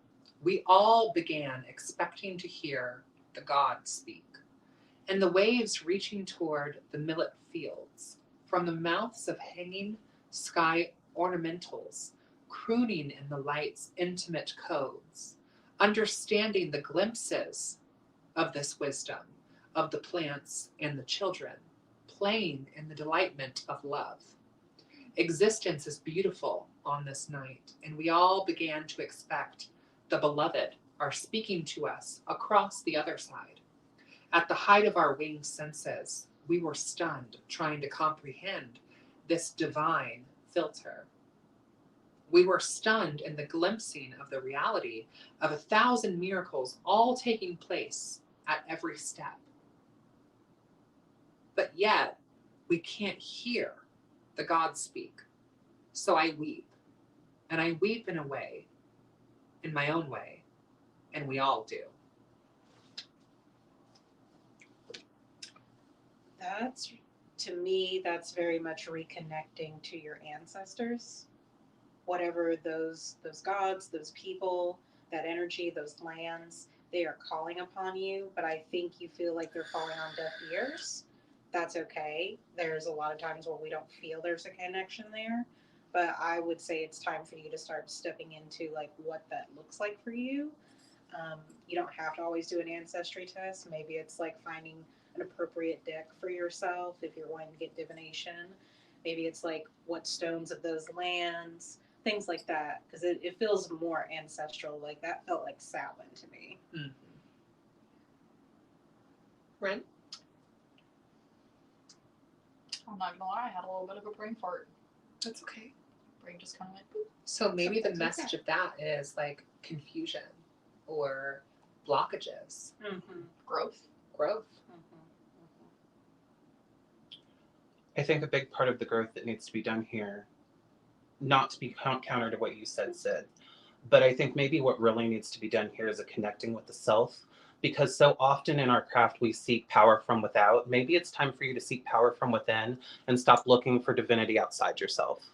We all began expecting to hear the god speak, and the waves reaching toward the millet fields, from the mouths of hanging sky ornamentals, crooning in the light's intimate codes, understanding the glimpses of this wisdom, of the plants and the children, playing in the delightment of love. Existence is beautiful on this night, and we all began to expect the beloved are speaking to us across the other side. At the height of our winged senses, we were stunned, trying to comprehend this divine filter. We were stunned in the glimpsing of the reality of 1,000 miracles all taking place at every step. But yet, we can't hear the God speak. So I weep. And I weep in a way, in my own way, and we all do. To me, that's very much reconnecting to your ancestors. Whatever those gods, those people, that energy, those lands, they are calling upon you, but I think you feel like they're falling on deaf ears. That's okay. There's a lot of times where we don't feel there's a connection there, but I would say it's time for you to start stepping into like what that looks like for you. You don't have to always do an ancestry test. Maybe it's like finding an appropriate deck for yourself if you're wanting to get divination. Maybe it's like what stones of those lands, things like that, because it feels more ancestral. Like that felt like Samhain to me. Mm-hmm. Ren? I'm not gonna lie, I had a little bit of a brain fart. That's okay. Brain just kind of like, boop. So maybe the Sometimes message of that is like confusion or blockages, Mm-hmm. Growth. growth. I think a big part of the growth that needs to be done here, not to be counter to what you said, Sid, but I think maybe what really needs to be done here is a connecting with the self, because so often in our craft we seek power from without. Maybe it's time for you to seek power from within and stop looking for divinity outside yourself.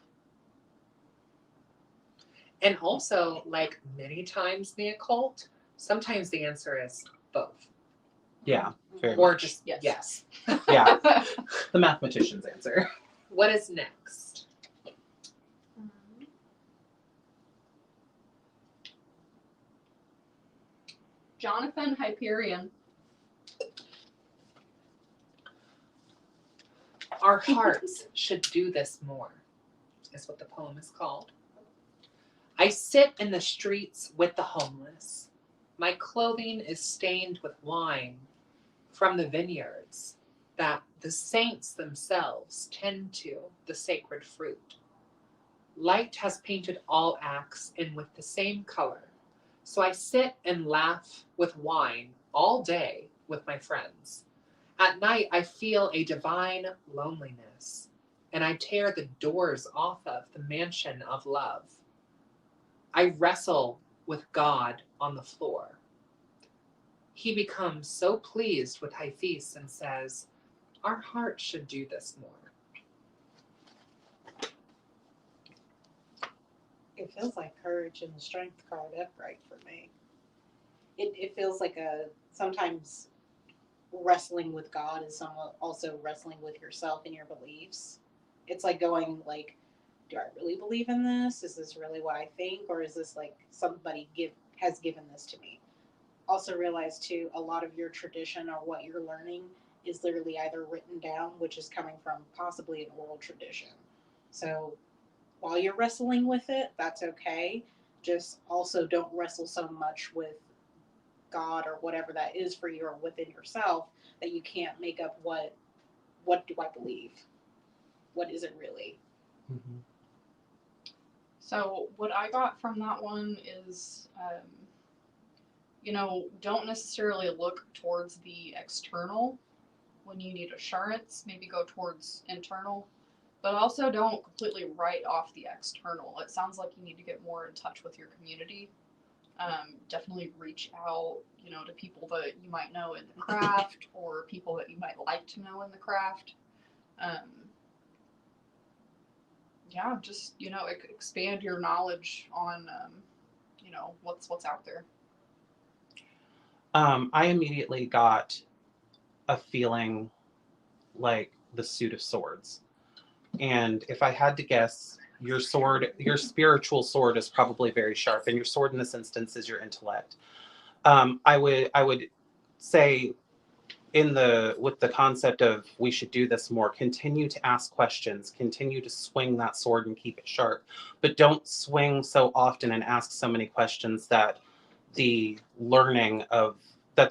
And also, like many times in the occult, sometimes the answer is both. Yeah, very Or much. just Yes. yes. Yeah, the mathematician's answer. What is next? Jonathan Hyperion. Our hearts should do this more, is what the poem is called. I sit in the streets with the homeless. My clothing is stained with wine from the vineyards that the saints themselves tend to, the sacred fruit. Light has painted all acts in with the same color. So I sit and laugh with wine all day with my friends. At night, I feel a divine loneliness, and I tear the doors off of the mansion of love. I wrestle with God on the floor. He becomes so pleased with Hafiz and says, our hearts should do this more. It feels like courage and strength card upright for me. It feels like sometimes wrestling with God is somewhat also wrestling with yourself and your beliefs. It's like going like, do I really believe in this? Is this really what I think, or is this like somebody has given this to me? Also realize too, a lot of your tradition or what you're learning is literally either written down, which is coming from possibly an oral tradition. So while you're wrestling with it, that's okay. Just also don't wrestle so much with God or whatever that is for you or within yourself that you can't make up what do I believe? What is it really? Mm-hmm. So what I got from that one is, don't necessarily look towards the external when you need assurance. Maybe go towards internal, but also don't completely write off the external. It sounds like you need to get more in touch with your community. Definitely reach out, to people that you might know in the craft or people that you might like to know in the craft. Just expand your knowledge on what's out there. I immediately got a feeling like the suit of swords. And if I had to guess, your spiritual sword is probably very sharp, and your sword in this instance is your intellect. I would say with the concept of we should do this more, continue to ask questions, continue to swing that sword and keep it sharp, but don't swing so often and ask so many questions that the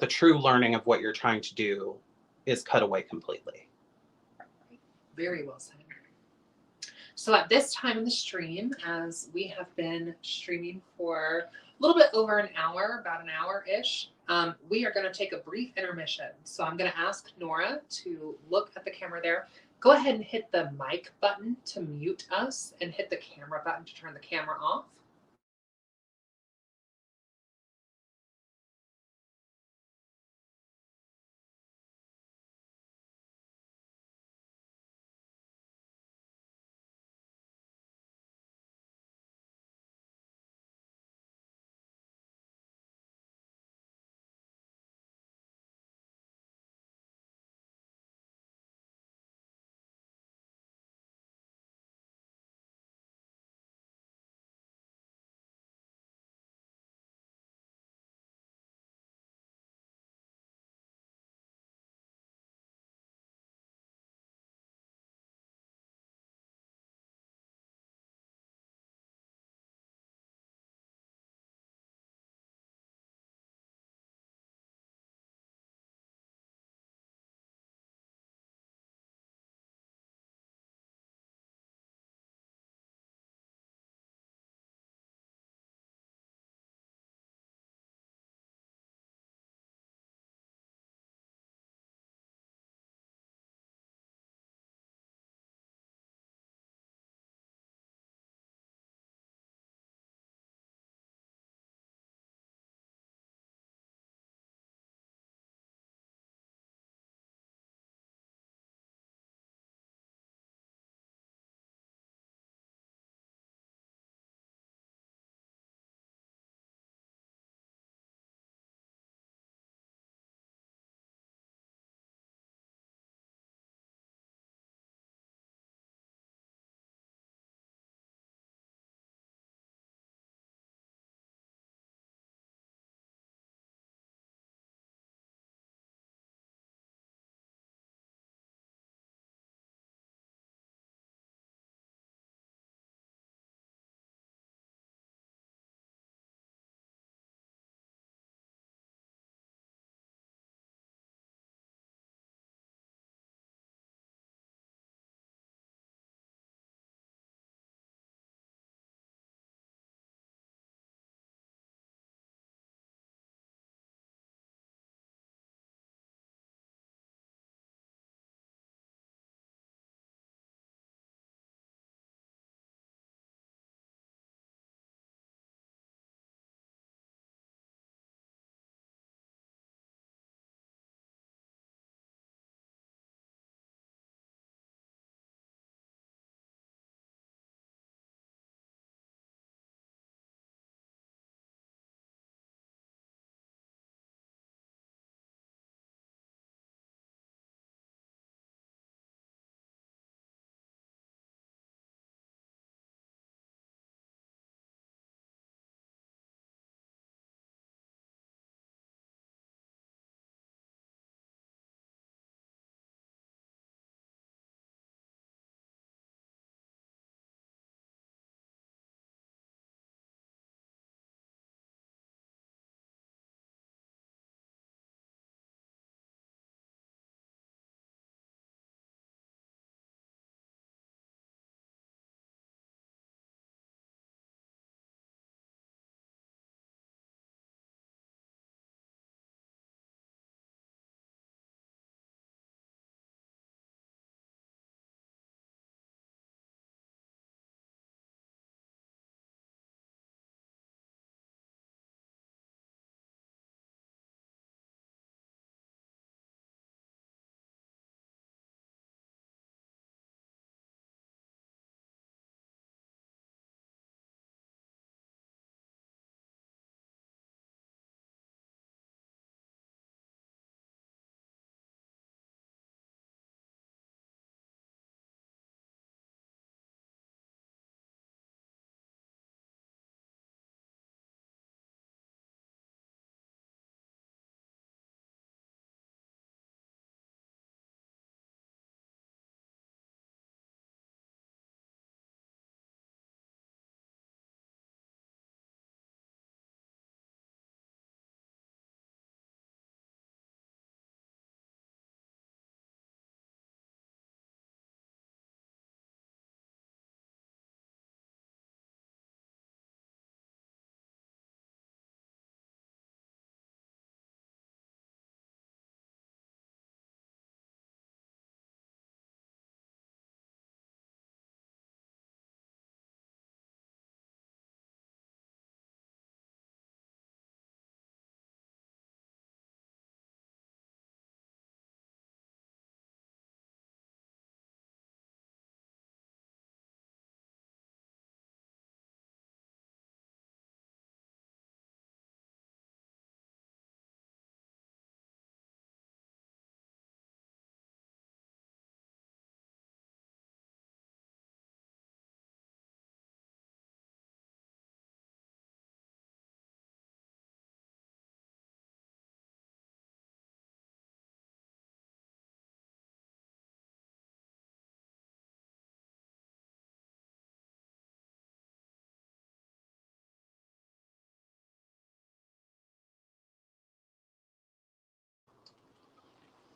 true learning of what you're trying to do is cut away completely. Very well said. So at this time in the stream, as we have been streaming for a little bit over an hour, about an hour-ish, we are going to take a brief intermission. So I'm going to ask Nora to look at the camera there. Go ahead and hit the mic button to mute us and hit the camera button to turn the camera off.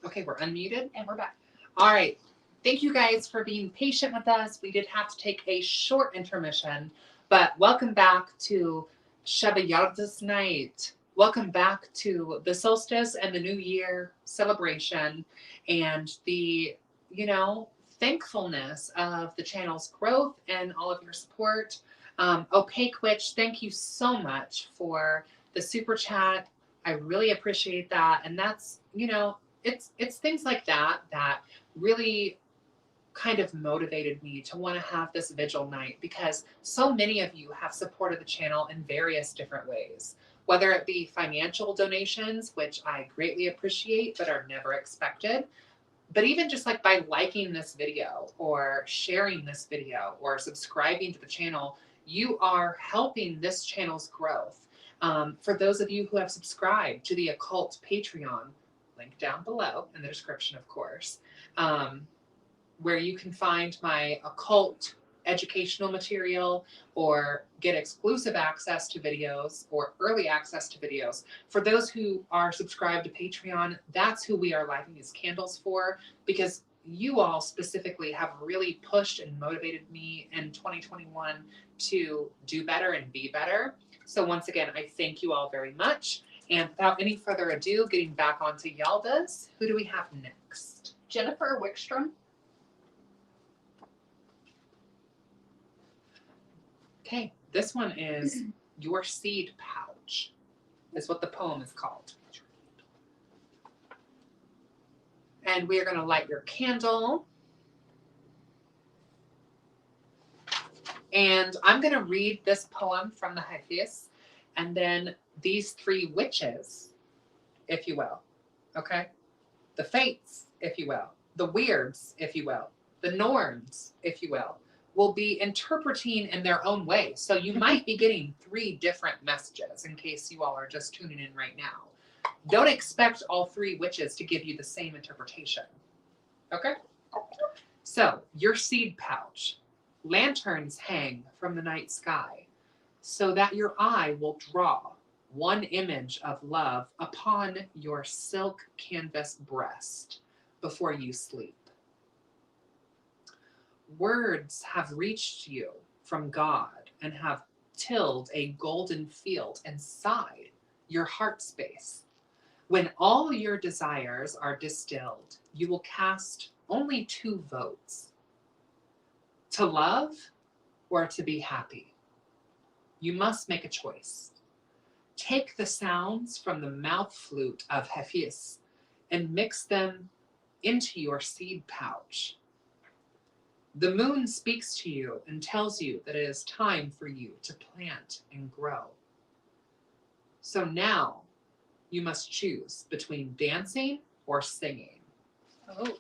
Okay, we're unmuted. And we're back. All right. Thank you guys for being patient with us. We did have to take a short intermission, but welcome back to Yalda Night. Welcome back to the solstice and the new year celebration and the, thankfulness of the channel's growth and all of your support. Opaque Witch, thank you so much for the super chat. I really appreciate that. And that's, it's things like that that really kind of motivated me to want to have this vigil night, because so many of you have supported the channel in various different ways, whether it be financial donations, which I greatly appreciate but are never expected, but even just like by liking this video or sharing this video or subscribing to the channel, you are helping this channel's growth. For those of you who have subscribed to the Occult Patreon, link down below in the description, of course, where you can find my occult educational material or get exclusive access to videos or early access to videos. For those who are subscribed to Patreon, that's who we are lighting these candles for, because you all specifically have really pushed and motivated me in 2021 to do better and be better. So once again, I thank you all very much. And without any further ado, getting back onto Yaldas, who do we have next? Jennifer Wickstrom. Okay, this one is Your Seed Pouch, is what the poem is called. And we are going to light your candle. And I'm going to read this poem from the Hafiz, and then these three witches, if you will, okay? The fates, if you will, the weirds, if you will, the norns, if you will be interpreting in their own way. So you might be getting three different messages in case you all are just tuning in right now. Don't expect all three witches to give you the same interpretation. Okay? So, your seed pouch. Lanterns hang from the night sky so that your eye will draw one image of love upon your silk canvas breast before you sleep. Words have reached you from God and have tilled a golden field inside your heart space. When all your desires are distilled, you will cast only 2 votes: to love or to be happy. You must make a choice. Take the sounds from the mouth flute of Hafiz and mix them into your seed pouch. The moon speaks to you and tells you that it is time for you to plant and grow. So now you must choose between dancing or singing. Oh.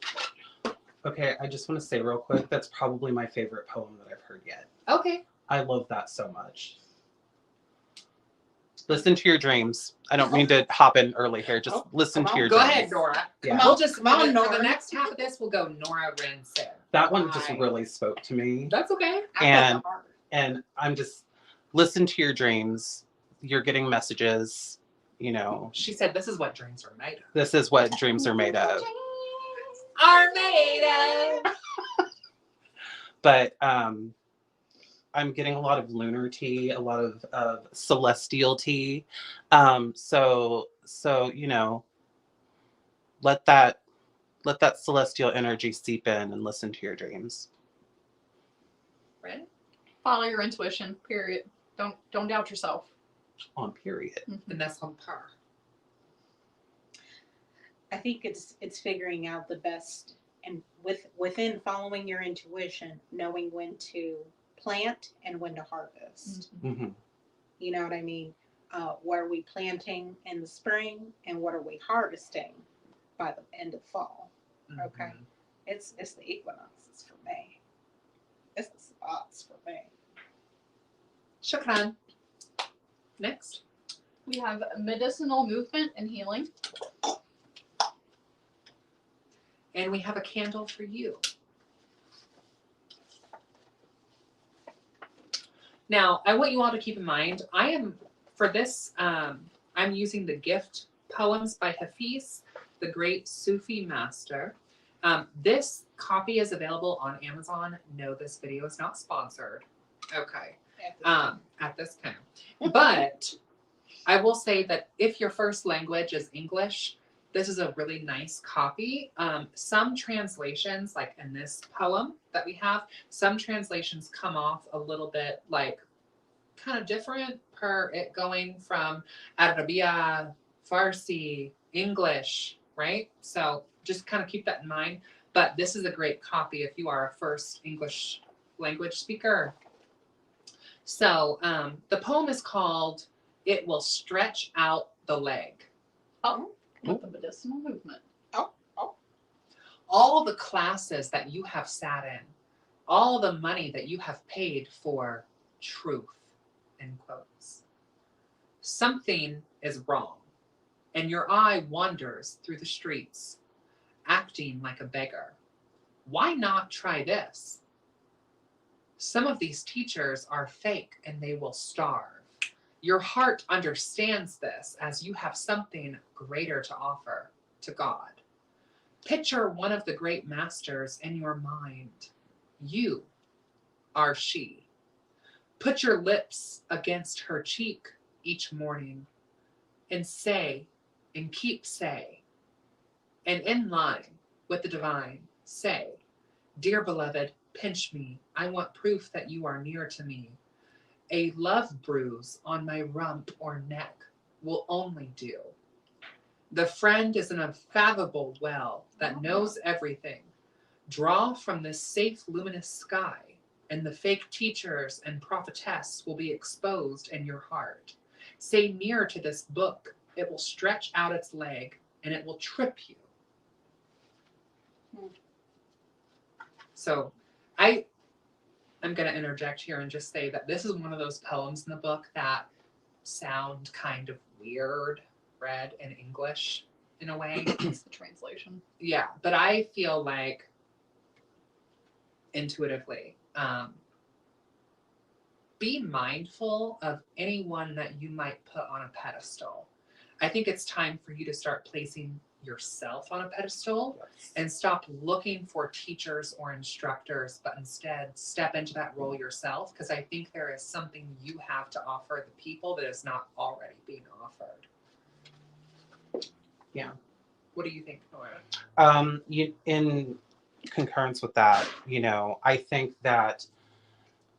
Okay, I just want to say real quick, that's probably my favorite poem that I've heard yet. Okay. I love that so much. Listen to your dreams. I don't mean to hop in early here. Just listen to your Go dreams. ahead, Nora. Yeah. We'll just, Come on, for Nora. the next half of this, we'll go Nora, Ren, Sid. That one just Bye. really spoke to me. That's okay. And I'm just, listen to your dreams. You're getting messages, She said this is what dreams are made of. This is what dreams are made of. Are made of. But I'm getting a lot of lunar tea, a lot of celestial tea. So let that celestial energy seep in and listen to your dreams. Ren? Follow your intuition, period. Don't doubt yourself. On period. And that's on par. I think it's figuring out the best, and within following your intuition, knowing when to plant and when to harvest. Mm-hmm. You know what I mean? What are we planting in the spring, and what are we harvesting by the end of fall? Okay, Mhm. it's the equinoxes for me. It's the spots for me. Shukran. Next. We have medicinal movement and healing. And we have a candle for you. Now, I want you all to keep in mind, for this, I'm using the gift poems by Hafiz. the great Sufi master. This copy is available on Amazon. No, this video is not sponsored. Okay. At this time. But I will say that if your first language is English, this is a really nice copy. Some translations, like in this poem that we have, some translations come off a little bit like kind of different per it going from Arabia, Farsi, English, right? So just kind of keep that in mind. But this is a great copy if you are a first English language speaker. So the poem is called "It Will Stretch Out the Leg." Oh, with the medicinal movement. All the classes that you have sat in, all the money that you have paid for truth, in quotes. Something is wrong, and your eye wanders through the streets, acting like a beggar. Why not try this? Some of these teachers are fake and they will starve. Your heart understands this as you have something greater to offer to God. Picture one of the great masters in your mind. You are she. Put your lips against her cheek each morning and say and keep say, and in line with the divine, say, "Dear beloved, pinch me. I want proof that you are near to me. A love bruise on my rump or neck will only do. The friend is an unfathomable well that knows everything. Draw from this safe luminous sky, and the fake teachers and prophetess will be exposed in your heart. Say near to this book, it will stretch out its leg, and it will trip you." So I'm going to interject here and just say that this is one of those poems in the book that sound kind of weird read in English in a way. It's the translation. Yeah, but I feel like intuitively, be mindful of anyone that you might put on a pedestal. I think it's time for you to start placing yourself on a pedestal and stop looking for teachers or instructors, but instead step into that role yourself, because I think there is something you have to offer the people that is not already being offered. Yeah. What do you think, Nora? In concurrence with that,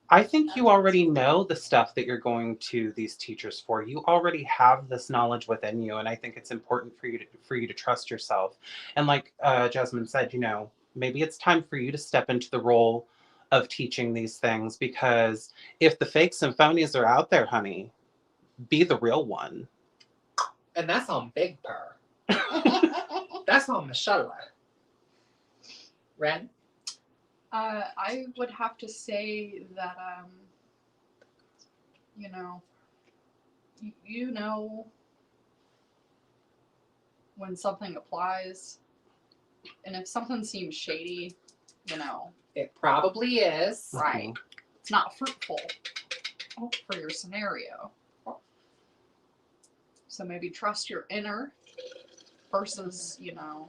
I think you already know the stuff that you're going to these teachers for. You already have this knowledge within you, and I think it's important for you to trust yourself. And like Jasmine said, maybe it's time for you to step into the role of teaching these things, because if the fakes and phonies are out there, honey, be the real one. And that's on Big Purr. That's on Mashallah. Ren? I would have to say that, you know when something applies, and if something seems shady, It probably is. right, it's not fruitful for your scenario. So maybe trust your inner versus,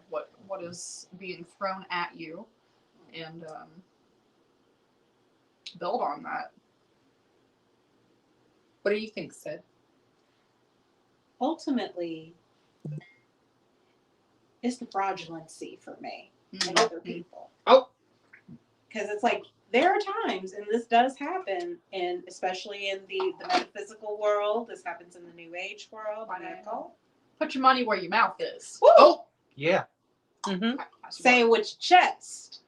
what is being thrown at you, and build on that. What do you think, Sid? Ultimately, it's the fraudulency for me and other people. Oh. Because it's like, there are times, and this does happen, and especially in the metaphysical world, this happens in the New Age world, medical. Put your money where your mouth is. Woo! Oh! Yeah. Mm-hmm. Say it with your chest.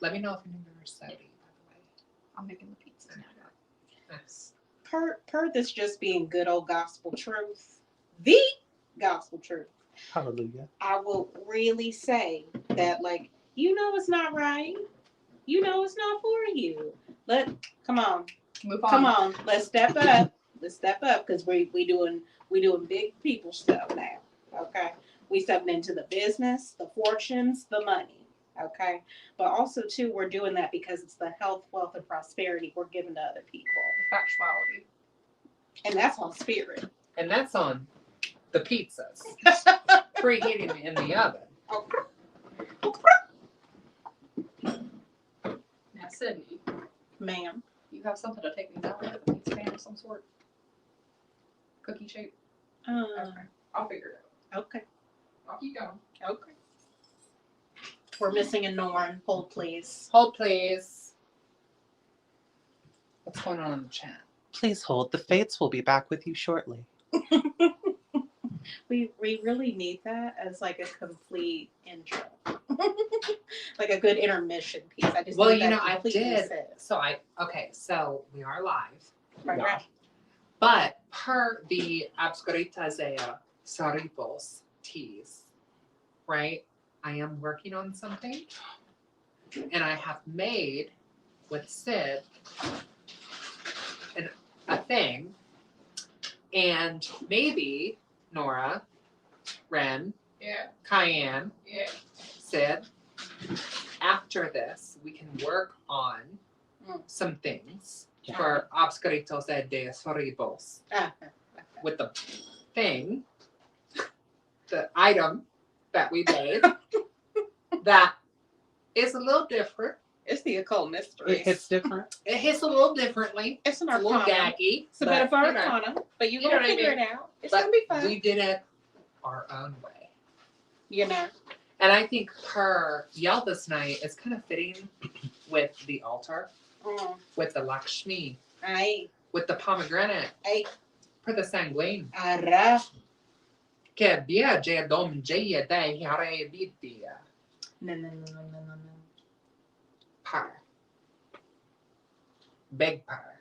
Let me know if you need a recipe, by the way. I'm making the pizzas now. Yes. Per this just being good old gospel truth, the gospel truth, Hallelujah. I will really say that, it's not right. It's not for you. Come on. Move on. Come on. Let's step up. Let's step up, because we doing big people stuff now. Okay. We stepping into the business, the fortunes, the money. Okay. But also too, we're doing that because it's the health, wealth, and prosperity we're giving to other people. Factuality. And that's on spirit. And that's on the pizzas. Preheating in the oven. Now, Sydney, Ma'am. you have something to take these out with? A pizza pan of some sort? Cookie shape? Okay. I'll figure it out. Okay. I'll keep going. Okay. We're missing a Norn. Hold, please. Hold, please. What's going on in the chat? Please hold. The Fates will be back with you shortly. We really need that as like a complete intro. Like a good intermission piece. I just Well, need you that know, I completely did. set. So so we are live. Right, Yeah. right. But per the Astrological Saripos teas, right? I am working on something. And I have made with Sid a thing. And maybe Nora, Ren, Yeah. Cayenne, Yeah. Sid, after this, we can work on some things Yeah. for Obscuritos de Soribos with the thing, the item that we made that is a little different. It's the occult mystery. It hits different. It hits a little differently. It's an It's a little arcana. gaggy. It's a bit of but, you know, arcana, but you you know gonna what I figure mean. it out. It's but gonna be fun. we did it our own way. You know. And I think her Yalda's Night is kind of fitting with the altar, with the Lakshmi, Ay, with the pomegranate, ay, for the sanguine. arra. Que bien, je dom je de hare vidia. No. Par. Big par.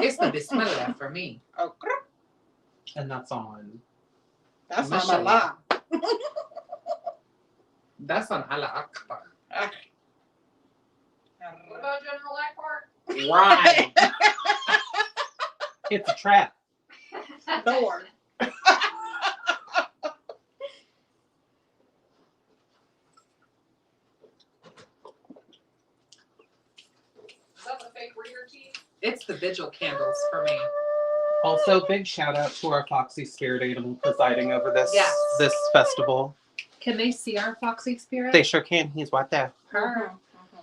It's the Bismillah for me. Oh, And that's on. that's Mashallah. on my line. That's on Allah Akbar. Ah. What about General Akbar? Right. It's a trap. Door. Is that the fake reader tea? It's the vigil candles for me. Also, big shout out to our Foxy Spirit Animal presiding over this Yes. this festival. Can they see our foxy spirit? They sure can. He's right there. Her.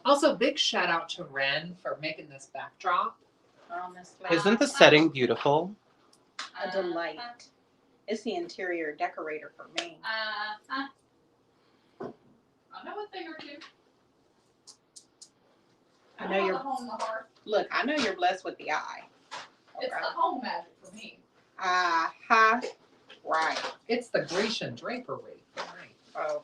Also, big shout out to Ren for making this backdrop. Honestly. Isn't the setting beautiful? A delight. It's the interior decorator for me. I know a thing or two. I know you're. the home, the heart. Look, I know you're blessed with the eye. It's the home magic for me. Aha. Right. It's the Grecian drapery. Right. Okay.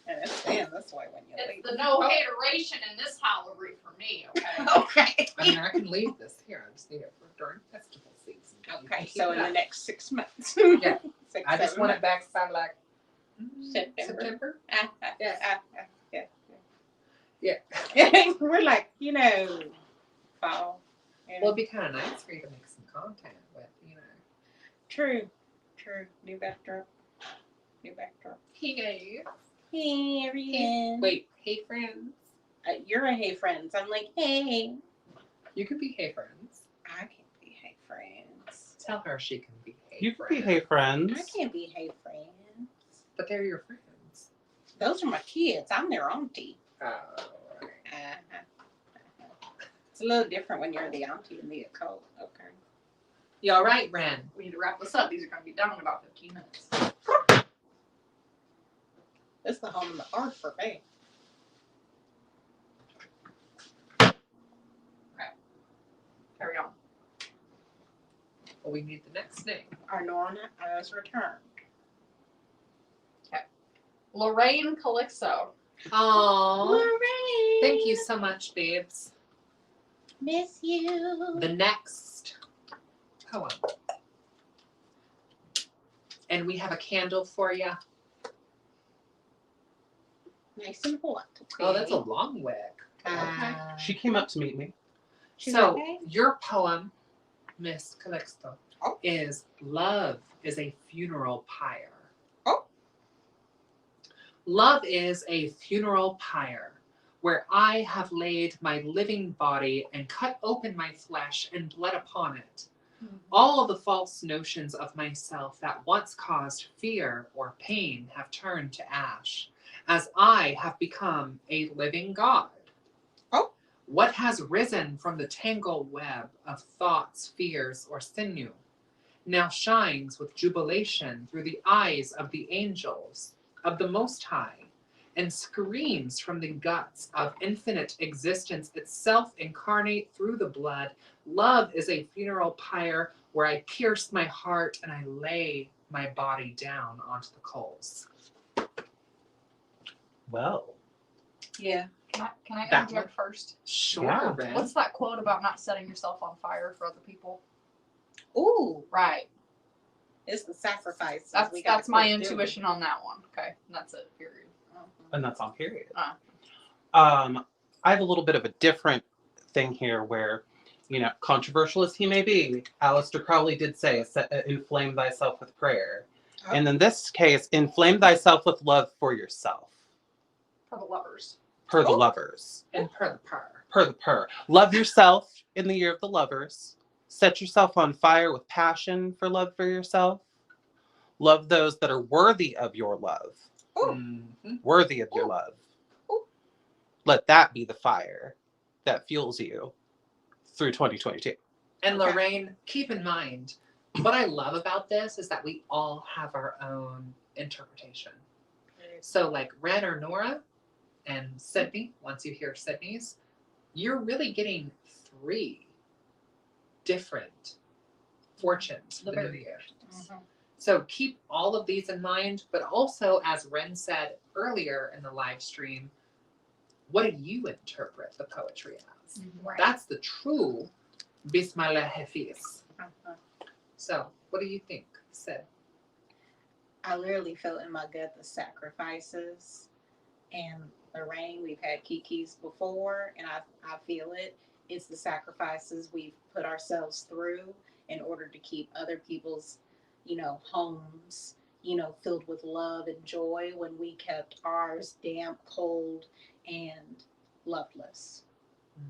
And it's staying this way when you It's leave. the no hateration in this holiday for me, okay? Okay. I mean, I can leave this here. I just need it for during festival season. You Okay, can keep so it in the up. next 6 months. Yeah. 6, I just 7 want months. it back by like September. Yes. Yeah. Yeah. We're like, fall. Well, it'd be kind of nice for you to make some content with, True. New backdrop. Hey, Hey, everyone. wait, hey friends. You're a hey friends. I'm like, hey. You could be hey friends. I can't be hey friends. Tell her she can be hey You could friends. be hey friends. I can't be hey friends. But they're your friends. Those are my kids. I'm their auntie. Oh, right. It's a little different when you're the auntie in the occult. Okay. You all right, Ren? We need to wrap this up. These are going to be done in about 15 minutes. It's the home of the art for me. Carry on. Well, we need the next name. Our Norna has returned. Lorraine Calixto. Oh, Lorraine. thank you so much, babes. Miss you. The next poem. And we have a candle for you. Nice and hot. Oh, that's a long wick. She came up to meet me. She's So okay? your poem, Miss Calixto, Oh. is Love is a Funeral Pyre. Oh. Love is a funeral pyre where I have laid my living body and cut open my flesh and bled upon it. All the false notions of myself that once caused fear or pain have turned to ash, as I have become a living God. Oh. What has risen from the tangled web of thoughts, fears, or sinew now shines with jubilation through the eyes of the angels of the Most High, and screams from the guts of infinite existence itself incarnate through the blood. Love is a funeral pyre where I pierce my heart and I lay my body down onto the coals. Well, Yeah. Can I That interject first? Sure, Yeah. Ren. What's that quote about not setting yourself on fire for other people? Ooh, Right. it's the sacrifice. That's my intuition on that one. Okay, and that's it. Period. and that's on period. Ah. I have a little bit of a different thing here where, controversial as he may be, Aleister Crowley did say, inflame thyself with prayer. Oh. And in this case, inflame thyself with love for yourself. For the lovers. Per the Oh. lovers. And per the purr. Per the purr. Love yourself in the year of the lovers. Set yourself on fire with passion for love for yourself. Love those that are worthy of your love. Ooh. Mhm. Worthy of your Ooh. love. Ooh. Let that be the fire that fuels you through 2022. And Okay. Lorraine, keep in mind, what I love about this is that we all have our own interpretation. So like Ren or Nora and Sydney, once you hear Sydney's, you're really getting 3 different fortunes for the new year. Mhm. So keep all of these in mind, but also, as Ren said earlier in the live stream, what do you interpret the poetry as? Right. That's the true Bismillah Hafiz. Mhm. So what do you think, Sid? I literally felt in my gut the sacrifices and the rain. We've had Kiki's before, and I feel it. It's the sacrifices we've put ourselves through in order to keep other people's, homes, filled with love and joy when we kept ours damp, cold, and loveless.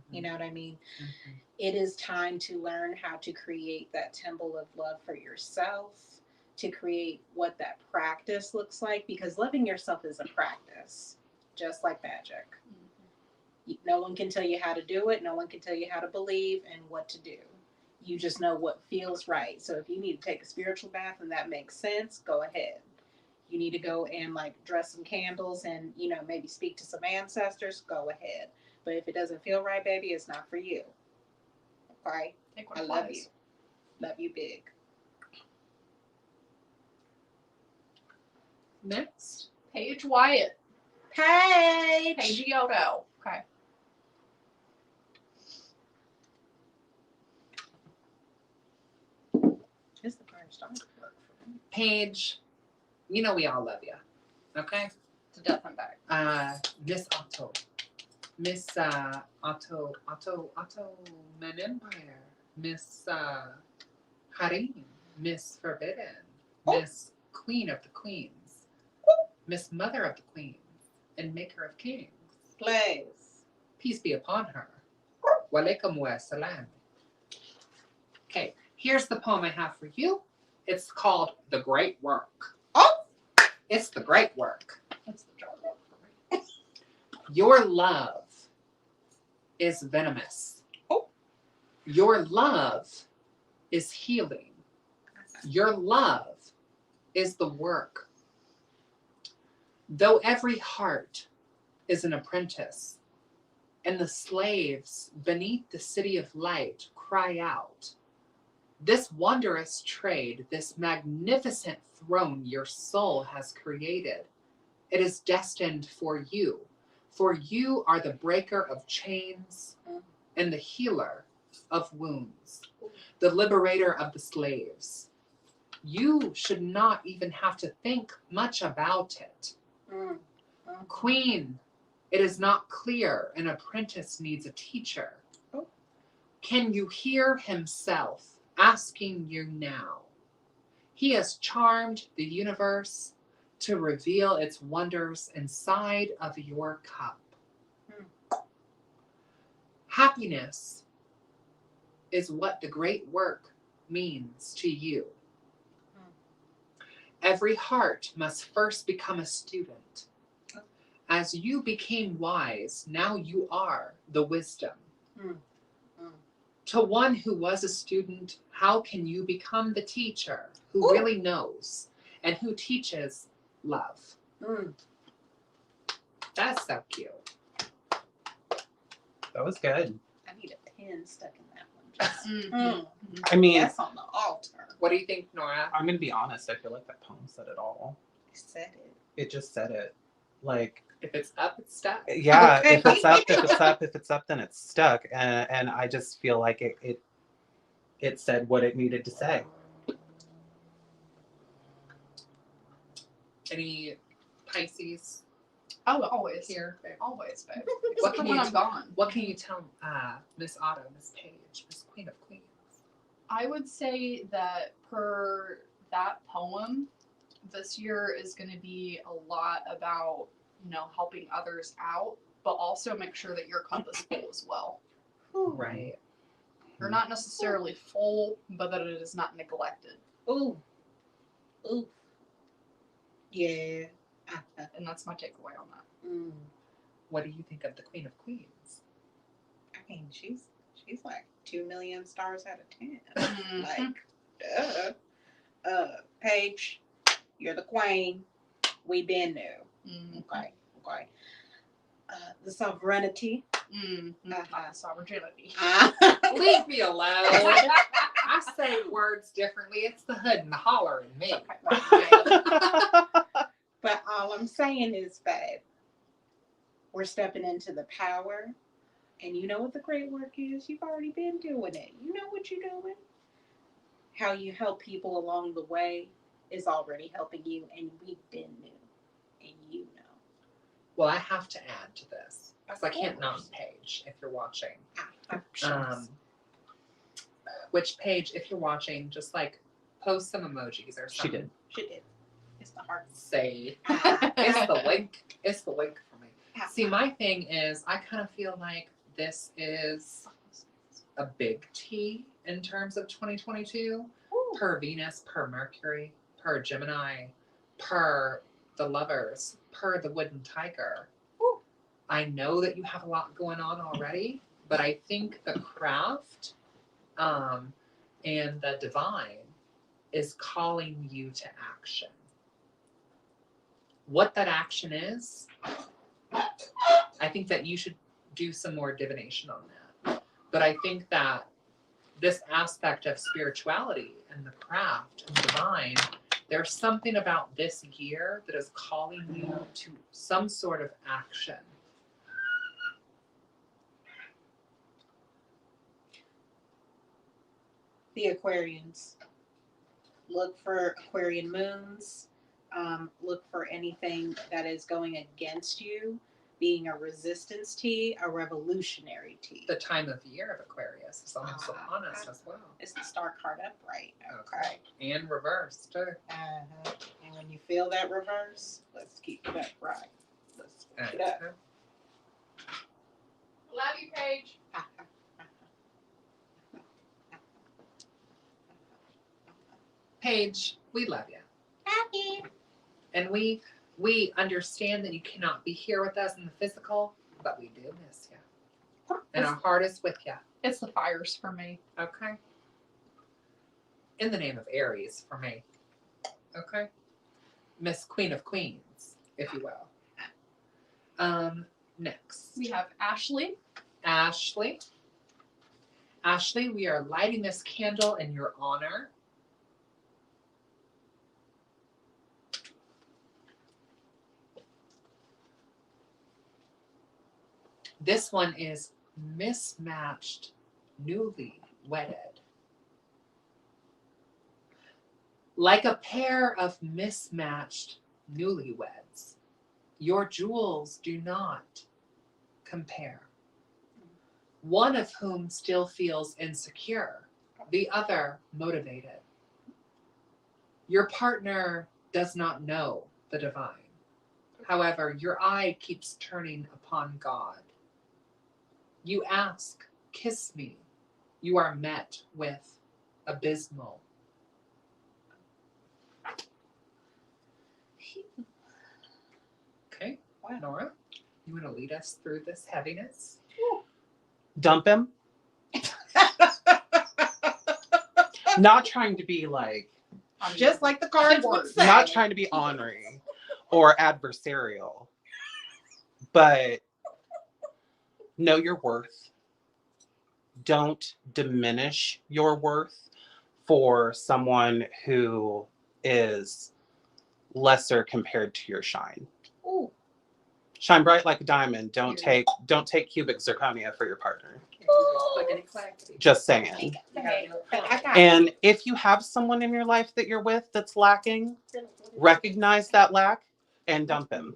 You know what I mean? Mhm. It is time to learn how to create that temple of love for yourself, to create what that practice looks like, because loving yourself is a practice, just like magic. No one can tell you how to do it. No one can tell you how to believe and what to do. You just know what feels right. So if you need to take a spiritual bath and that makes sense, go ahead. You need to go and dress some candles and, maybe speak to some ancestors, go ahead. But if it doesn't feel right, baby, it's not for you. Okay? Take what I it love flies. you. Love you big. Next. Paige Wyatt. Paige! Paige Yodo. Okay. It's the first time. Paige, we all love you. Okay? To death and back. Miss Otto. Miss Otto Man Empire. Miss Harim. Miss Forbidden. Oh. Miss Queen of the Queens. Miss Mother of the Queens. And Maker of Kings. Please. Peace be upon her. Walaikum wa salam. Okay, here's the poem I have for you. It's called The Great Work. Oh! It's the great work. That's the job for me. Your love is venomous. Oh. Your love is healing. Your love is the work. Though every heart is an apprentice, and the slaves beneath the city of light cry out, this wondrous trade, this magnificent throne your soul has created, it is destined for you. For you are the breaker of chains and the healer of wounds, the liberator of the slaves. You should not even have to think much about it. Queen, it is not clear an apprentice needs a teacher. Oh. Can you hear himself asking you now? He has charmed the universe to reveal its wonders inside of your cup. Happiness is what the great work means to you. Mm. Every heart must first become a student. As you became wise, now you are the wisdom. Mm. Mm. To one who was a student, how can you become the teacher who Ooh. really knows and who teaches love? Mm. That's so cute. That was good. I need a pin stuck in that one. Just, Mhm. I mean, that's on the altar. What do you think, Nora? I'm gonna be honest. I feel like that poem said it all. I said it. It just said it. Like, If it's up, it's stuck. yeah, Okay. if it's up, if it's up, if it's up, then it's stuck. And I just feel like it said what it needed to say. Any Pisces Oh, always. here? Always, babe. What Except can for when you I'm gone. What can you tell Miss Otto, Miss Page, Miss Queen of Queens? I would say that per that poem, this year is going to be a lot about, helping others out, but also make sure that your cup is full as well. Right. You're not necessarily full, but that it is not neglected. Ooh. Ooh. Yeah. And that's my takeaway on that. Mm. What do you think of the Queen of Queens? I mean, she's like 2 million stars out of 10. Mhm. Like, duh. Paige, you're the queen. We been there. Mhm. Okay. The sovereignty. Not the sovereignty. Leave me alone. I say words differently. It's the hood and the holler in me. But all I'm saying is, babe, we're stepping into the power. And you know what the great work is? You've already been doing it. You know what you're doing. How you help people along the way is already helping you. And we've been new. And you know. Well, I have to add to this because I Of can't course. not Paige if you're watching. Sure. Which Paige, if you're watching, just like post some emojis or She something. did. She did. It's the heart. Say Ah. it's the link. It's the link for me. Ah. See, my thing is, I kind of feel like this is a big T in terms of 2022 Ooh. per Venus, per Mercury, per Gemini, per the lovers, per the wooden tiger. Ooh. I know that you have a lot going on already, but I think the craft and the divine is calling you to action. What that action is, I think that you should do some more divination on that. But I think that this aspect of spirituality and the craft and the divine, there's something about this year that is calling you to some sort of action. The Aquarians. Look for Aquarian moons. Look for anything that is going against you, being a resistance T, a revolutionary T. The time of year of Aquarius is almost upon us as well. It's the star card upright. Okay. And reversed too. Uh-huh. And when you feel that reverse, let's keep it upright. Let's switch it up. Love you, Paige. Paige, we love you. Happy. And we understand that you cannot be here with us in the physical, but we do miss you. And our heart is with you. It's the fires for me. Okay? In the name of Aries for me. Okay? Miss Queen of Queens, if you will. Next. We have Ashley. Ashley. Ashley, we are lighting this candle in your honor. This one is mismatched, newly wedded. Like a pair of mismatched newlyweds, your jewels do not compare. One of whom still feels insecure, the other motivated. Your partner does not know the divine. However, your eye keeps turning upon God. You ask, kiss me. You are met with abysmal. Okay, Wow. Nora, you want to lead us through this heaviness? Dump him. Not trying to be like, I mean, Just like the cards would say. not trying to be ornery or adversarial, but know your worth. Don't diminish your worth for someone who is lesser compared to your shine. Ooh. Shine bright like a diamond. Don't take cubic zirconia for your partner. Just saying. And if you have someone in your life that you're with that's lacking, recognize that lack and dump him.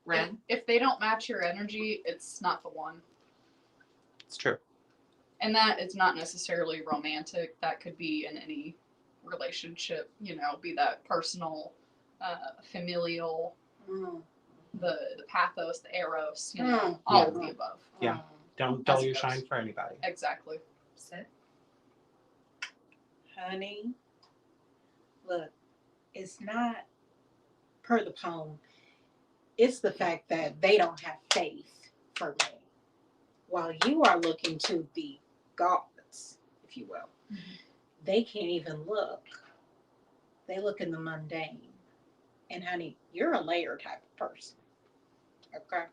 Ren? if they don't match your energy, it's not the one. It's true. And that is not necessarily romantic. That could be in any relationship, you know, be that personal, familial, the pathos, the eros, you know, all of the above. Yeah. Don't dull your shine for anybody. Exactly. Sit. Honey, look, it's not per the poem. It's the fact that they don't have faith for me. While you are looking to the gods, if you will, they can't even look. They look in the mundane. And honey, you're a layer type of person. Okay?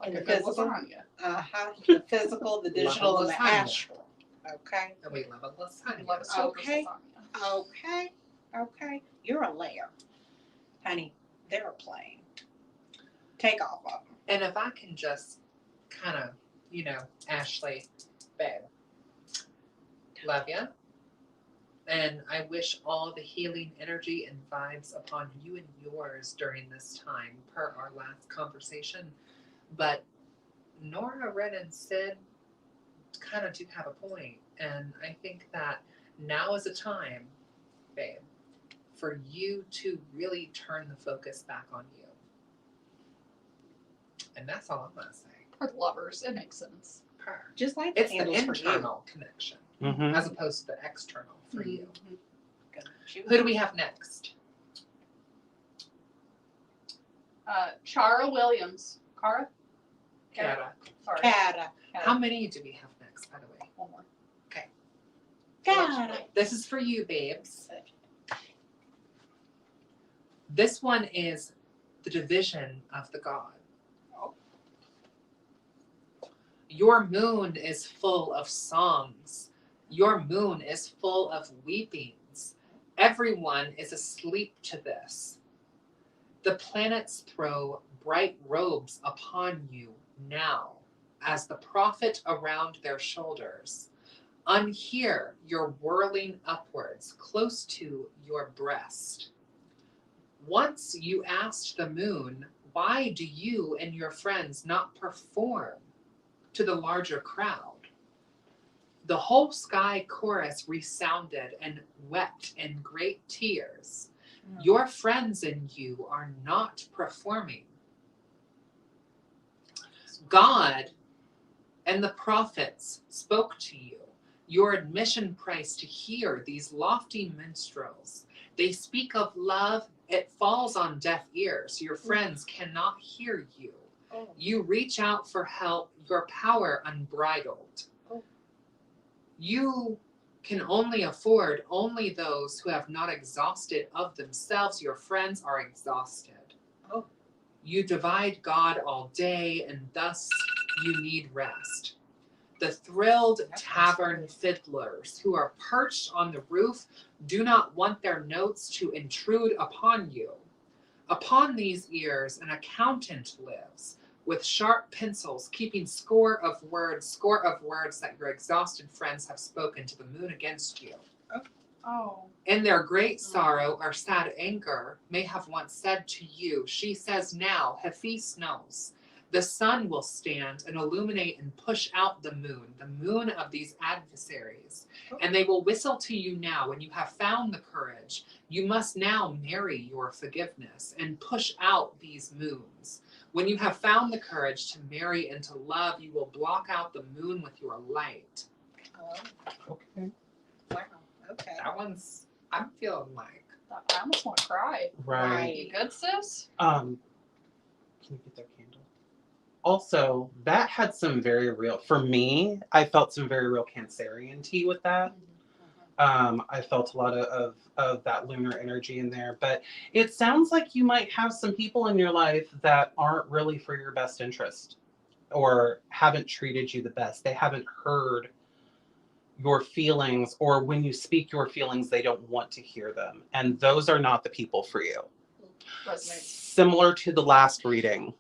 Like In a the good physical, lasagna. the physical, the digital, and the lasagna. astral. Okay? And we love a lasagna. Love a Solstice Okay. lasagna. Okay. You're a layer. Honey, they're a plane. Take off of them. And if I can just kind of, you know, Ashley, babe, love ya. And I wish all the healing energy and vibes upon you and yours during this time, per our last conversation. But Nora, Red, and Sid kind of do have a point. And I think that now is a time, babe, for you to really turn the focus back on you. And that's all I'm going to say. For the lovers, it makes sense. Per. Just like the It's the candles for you. internal connection Mm-hmm. as opposed to the external for you. Mhm. Who do we have next? Chara Williams. Cara? Kara. Sorry. Cara. How many do we have next, by the way? One more. Cara. This is for you, babes. This one is the division of the god. Your moon is full of songs. Your moon is full of weepings. Everyone is asleep to this. The planets throw bright robes upon you now, as the prophet around their shoulders. Unhear your whirling upwards, close to your breast. Once you asked the moon, why do you and your friends not perform to the larger crowd? The whole sky chorus resounded and wept in great tears. Your friends and you are not performing. God and the prophets spoke to you. Your admission price to hear these lofty minstrels. They speak of love. It falls on deaf ears. Your friends cannot hear you. You reach out for help, your power unbridled. You can only afford only those who have not exhausted of themselves. Your friends are exhausted. You divide God all day, and thus you need rest. The thrilled tavern fiddlers who are perched on the roof do not want their notes to intrude upon you. Upon these ears, an accountant lives, with sharp pencils, keeping score of words that your exhausted friends have spoken to the moon against you. Oh. In their great sorrow or sad anger, may have once said to you, she says now, Hephaestus knows, the sun will stand and illuminate and push out the moon of these adversaries. And they will whistle to you now when you have found the courage. You must now marry your forgiveness and push out these moons. When you have found the courage to marry and to love, you will block out the moon with your light. Oh, Okay. wow. Okay. That one's, I'm feeling like. I almost want to cry. Right. You good, sis? Can you get that candle? Also, that had some very real, for me, I felt some very real Cancerian tea with that. I felt a lot of that lunar energy in there, but it sounds like you might have some people in your life that aren't really for your best interest or haven't treated you the best. They haven't heard your feelings, or when you speak your feelings, they don't want to hear them. And those are not the people for you. Resonates. Similar to the last reading,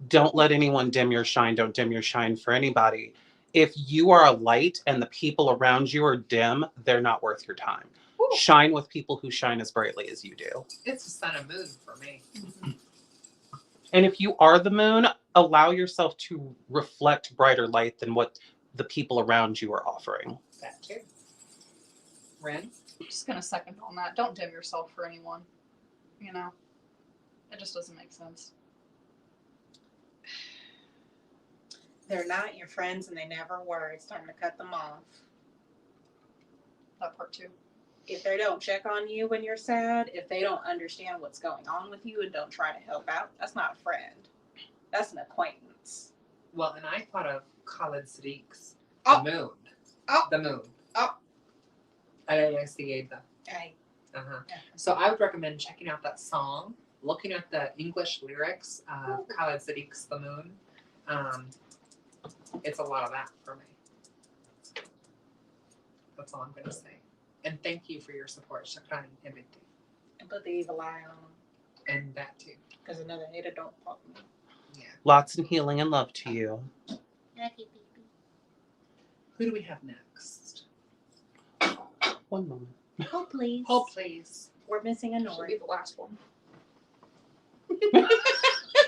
don't let anyone dim your shine. Don't dim your shine for anybody. If you are a light and the people around you are dim, they're not worth your time. Ooh. Shine with people who shine as brightly as you do. It's the sun and moon for me. And if you are the moon, allow yourself to reflect brighter light than what the people around you are offering. That too. Ren? I'm just gonna second on that. Don't dim yourself for anyone. You know, it just doesn't make sense. They're not your friends and they never were. It's time to cut them off. That part too. If they don't check on you when you're sad, if they don't understand what's going on with you and don't try to help out, that's not a friend. That's an acquaintance. Well, and I thought of Khalid Sadiq's Oh. The Moon. Oh. The Moon. Oh. I see the. I, Uh-huh. So I would recommend checking out that song, looking at the English lyrics of Khalid Sadiq's The Moon. It's a lot of that for me. That's all I'm going to say. And thank you for your support, Shakran and everything. and put the evil eye on them. And that too. Because another hater don't pop me. Yeah. Lots of healing and love to you. Who do we have next? One moment. Oh, please. Oh, please. We're missing a Should Nori. be the last one.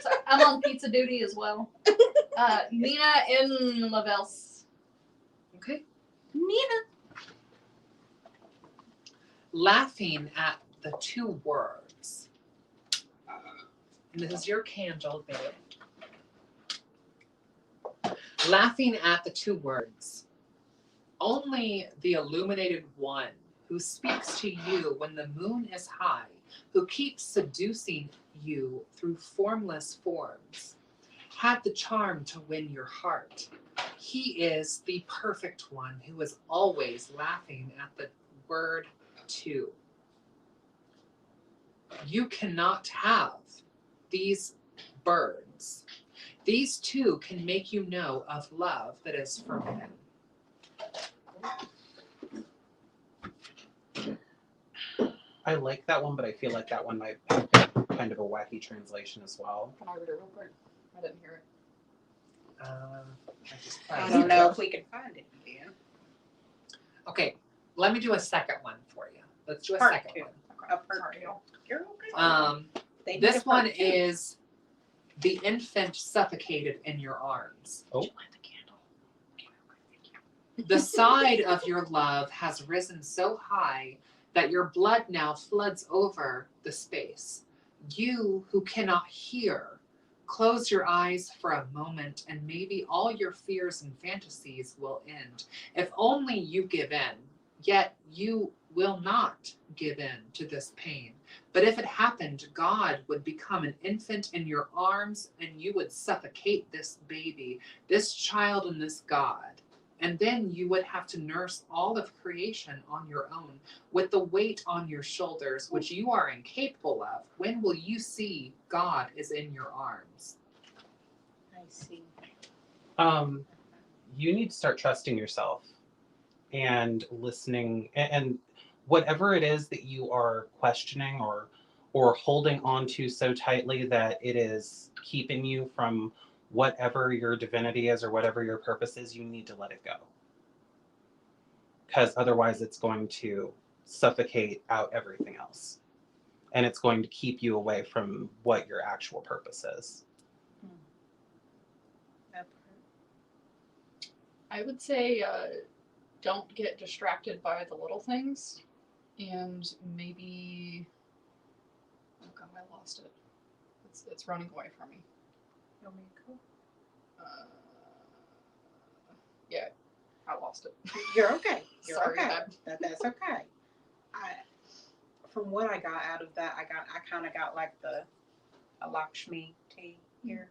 So I'm on pizza duty as well. Nina in Lavels. Okay. Nina. Laughing at the two words. And this is your candle, babe. Laughing at the two words. Only the illuminated one who speaks to you when the moon is high, who keeps seducing you through formless forms, had the charm to win your heart. He is the perfect one who is always laughing at the word two. You cannot have these birds. These two can make you know of love that is forbidden. I like that one, but I feel like that one might have been kind of a wacky translation as well. Can I read it real quick? I didn't hear it. I don't know if we can find it again. Okay, let me do a second one for you. Let's do a Part second two. one. A part Sorry, two. y'all. You're okay. They need a This part one two. is the infant suffocated in your arms. Oh. Did you light the candle? The side of your love has risen so high that your blood now floods over the space. You who cannot hear, close your eyes for a moment and maybe all your fears and fantasies will end. If only you give in, yet you will not give in to this pain. But if it happened, God would become an infant in your arms and you would suffocate this baby, this child and this God. And then you would have to nurse all of creation on your own with the weight on your shoulders, which you are incapable of. When will you see God is in your arms? I see. You need to start trusting yourself and listening, and whatever it is that you are questioning or holding on to so tightly that it is keeping you from whatever your divinity is or whatever your purpose is, you need to let it go. Because otherwise it's going to suffocate out everything else. And it's going to keep you away from what your actual purpose is. That I would say don't get distracted by the little things, and maybe, oh god, I lost it. It's running away from me. Yeah, I lost it. You're okay. You're Sorry, okay. babe. That's okay. From what I got out of that, I kind of got like a Lakshmi tea here.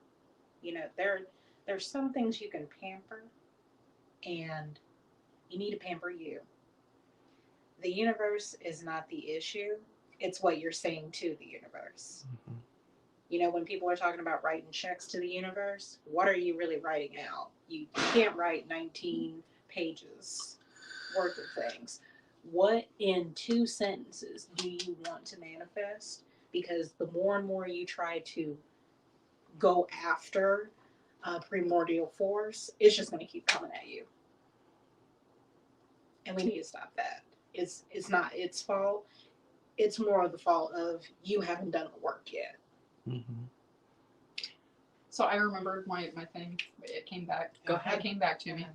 You know, there's some things you can pamper, and you need to pamper you. The universe is not the issue. It's what you're saying to the universe. Mhm. You know, when people are talking about writing checks to the universe, what are you really writing out? You can't write 19 pages worth of things. What in 2 sentences do you want to manifest? Because the more and more you try to go after primordial force, it's just going to keep coming at you. And we need to stop that. It's not its fault. It's more of the fault of you haven't done the work yet. Mhm. So I remembered my thing. It came back. Go ahead. It came back to me.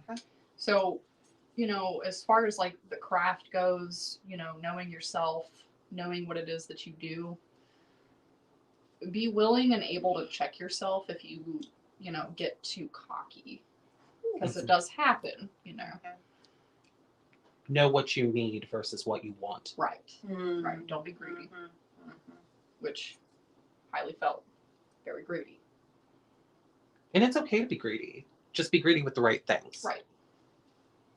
So, you know, as far as like the craft goes, you know, knowing yourself, knowing what it is that you do, be willing and able to check yourself if you, you know, get too cocky. Because it does happen, you know. Know what you need versus what you want. Right. Mm. Right. Don't be greedy. Mhm. Which highly felt very greedy. And it's okay to be greedy. Just be greedy with the right things. Right.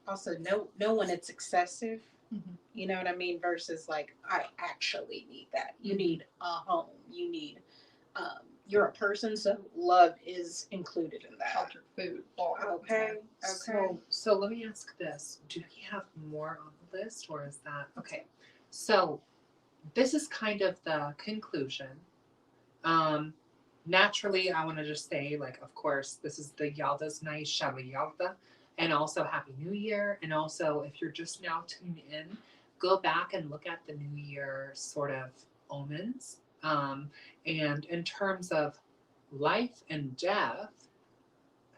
Also, know when it's excessive. Mhm. You know what I mean? Versus like, I actually need that. You need a home. You need. You're a person, so love is included in that. Shelter, food. All that. Okay. So let me ask this: do we have more on the list, or is that okay? So this is kind of the conclusion. Naturally, I want to just say, like, of course, this is the Yalda's Night, Yalda, and also Happy New Year. And also, if you're just now tuning in, go back and look at the New Year sort of omens. And in terms of life and death,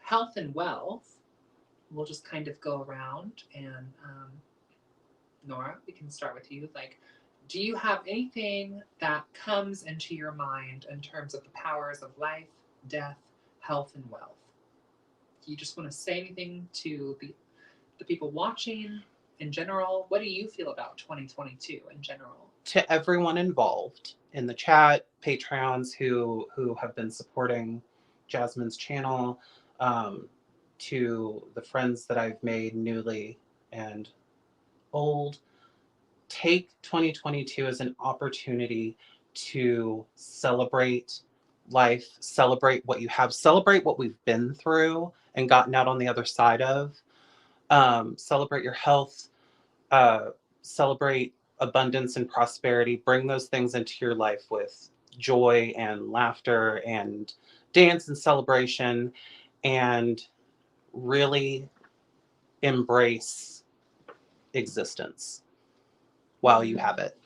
health and wealth, we'll just kind of go around. And Nora, we can start with you. Like, do you have anything that comes into your mind in terms of the powers of life, death, health, and wealth? Do you just want to say anything to the people watching in general? What do you feel about 2022 in general? To everyone involved in the chat, Patreons who have been supporting Jasmine's channel, to the friends that I've made newly and old, take 2022 as an opportunity to celebrate life, celebrate what you have, celebrate what we've been through and gotten out on the other side of. Celebrate your health, celebrate abundance and prosperity. Bring those things into your life with joy and laughter and dance and celebration, and really embrace existence while you have it.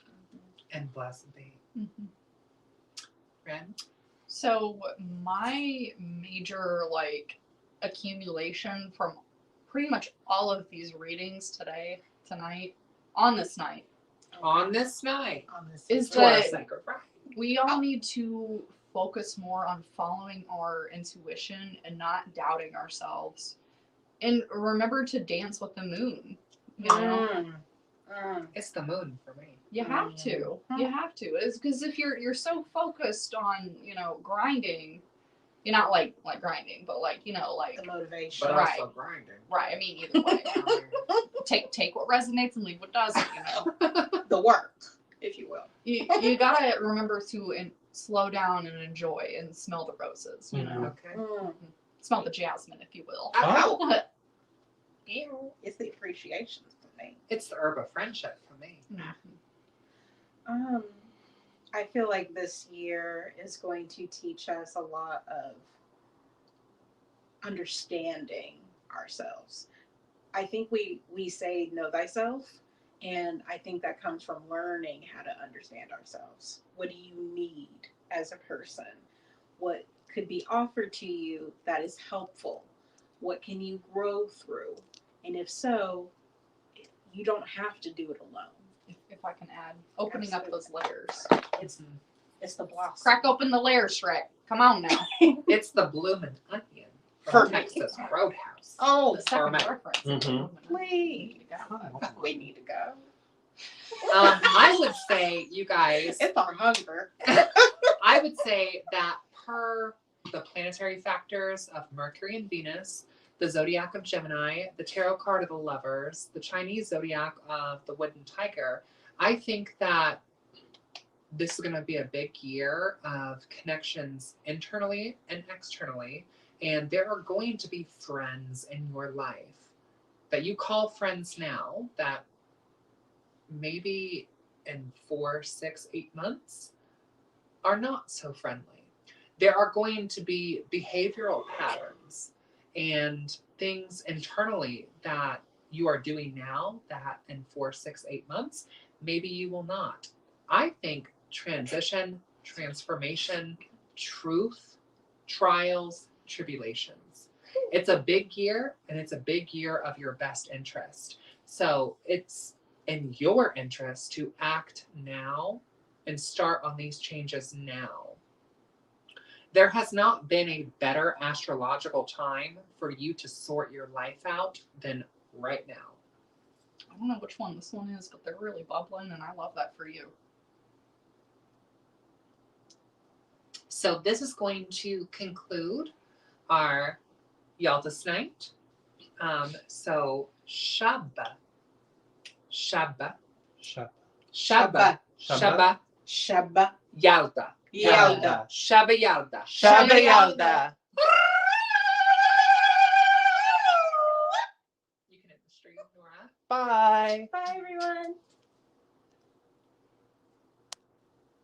And blessed be. Mhm. Ren? So my major like accumulation from pretty much all of these readings tonight, on this night, On this night, is to our that sacred right. we all need to focus more on following our intuition and not doubting ourselves. And remember to dance with the moon. You know? It's the moon for me. You have to. You have to. It's because if you're so focused on, you know, grinding, you're not like grinding, but like, you know, like The motivation. But Right. also grinding. right. I mean, either way. Take what resonates and leave what doesn't, you know. The work, if you will. You gotta remember to slow down and enjoy and smell the roses, you know. Okay. Smell the jasmine, if you will. Oh. It's the appreciation for me. It's the herb of friendship for me. I feel like this year is going to teach us a lot of understanding ourselves. I think we say know thyself, and I think that comes from learning how to understand ourselves. What do you need as a person? What could be offered to you that is helpful? What can you grow through? And if so, you don't have to do it alone. If I can add, opening up those layers. It's the blossom. Crack open the layers, Shrek. Come on now. It's the bloomin' onion For from me. Texas Roadhouse. Oh, The second Format. reference. Mhm. we need to go. I would say, you guys, It's our hunger. I would say that per the planetary factors of Mercury and Venus, the zodiac of Gemini, the tarot card of the Lovers, the Chinese zodiac of the Wooden Tiger, I think that this is going to be a big year of connections internally and externally. And there are going to be friends in your life that you call friends now that maybe in 4, 6, 8 months are not so friendly. There are going to be behavioral patterns and things internally that you are doing now that in 4, 6, 8 months, maybe you will not. I think transition, transformation, truth, trials, tribulations. It's a big year, and it's a big year of your best interest. So it's in your interest to act now and start on these changes now. There has not been a better astrological time for you to sort your life out than right now. I don't know which one this one is, but they're really bubbling, and I love that for you. So this is going to conclude our Yaldas Night. So Shabba, Shaba. Yalda, Shaba. Yalda, Yalda. Shaba Yalda. Shaba Yalda. You can hit the stream, Nora. Bye. Bye, everyone.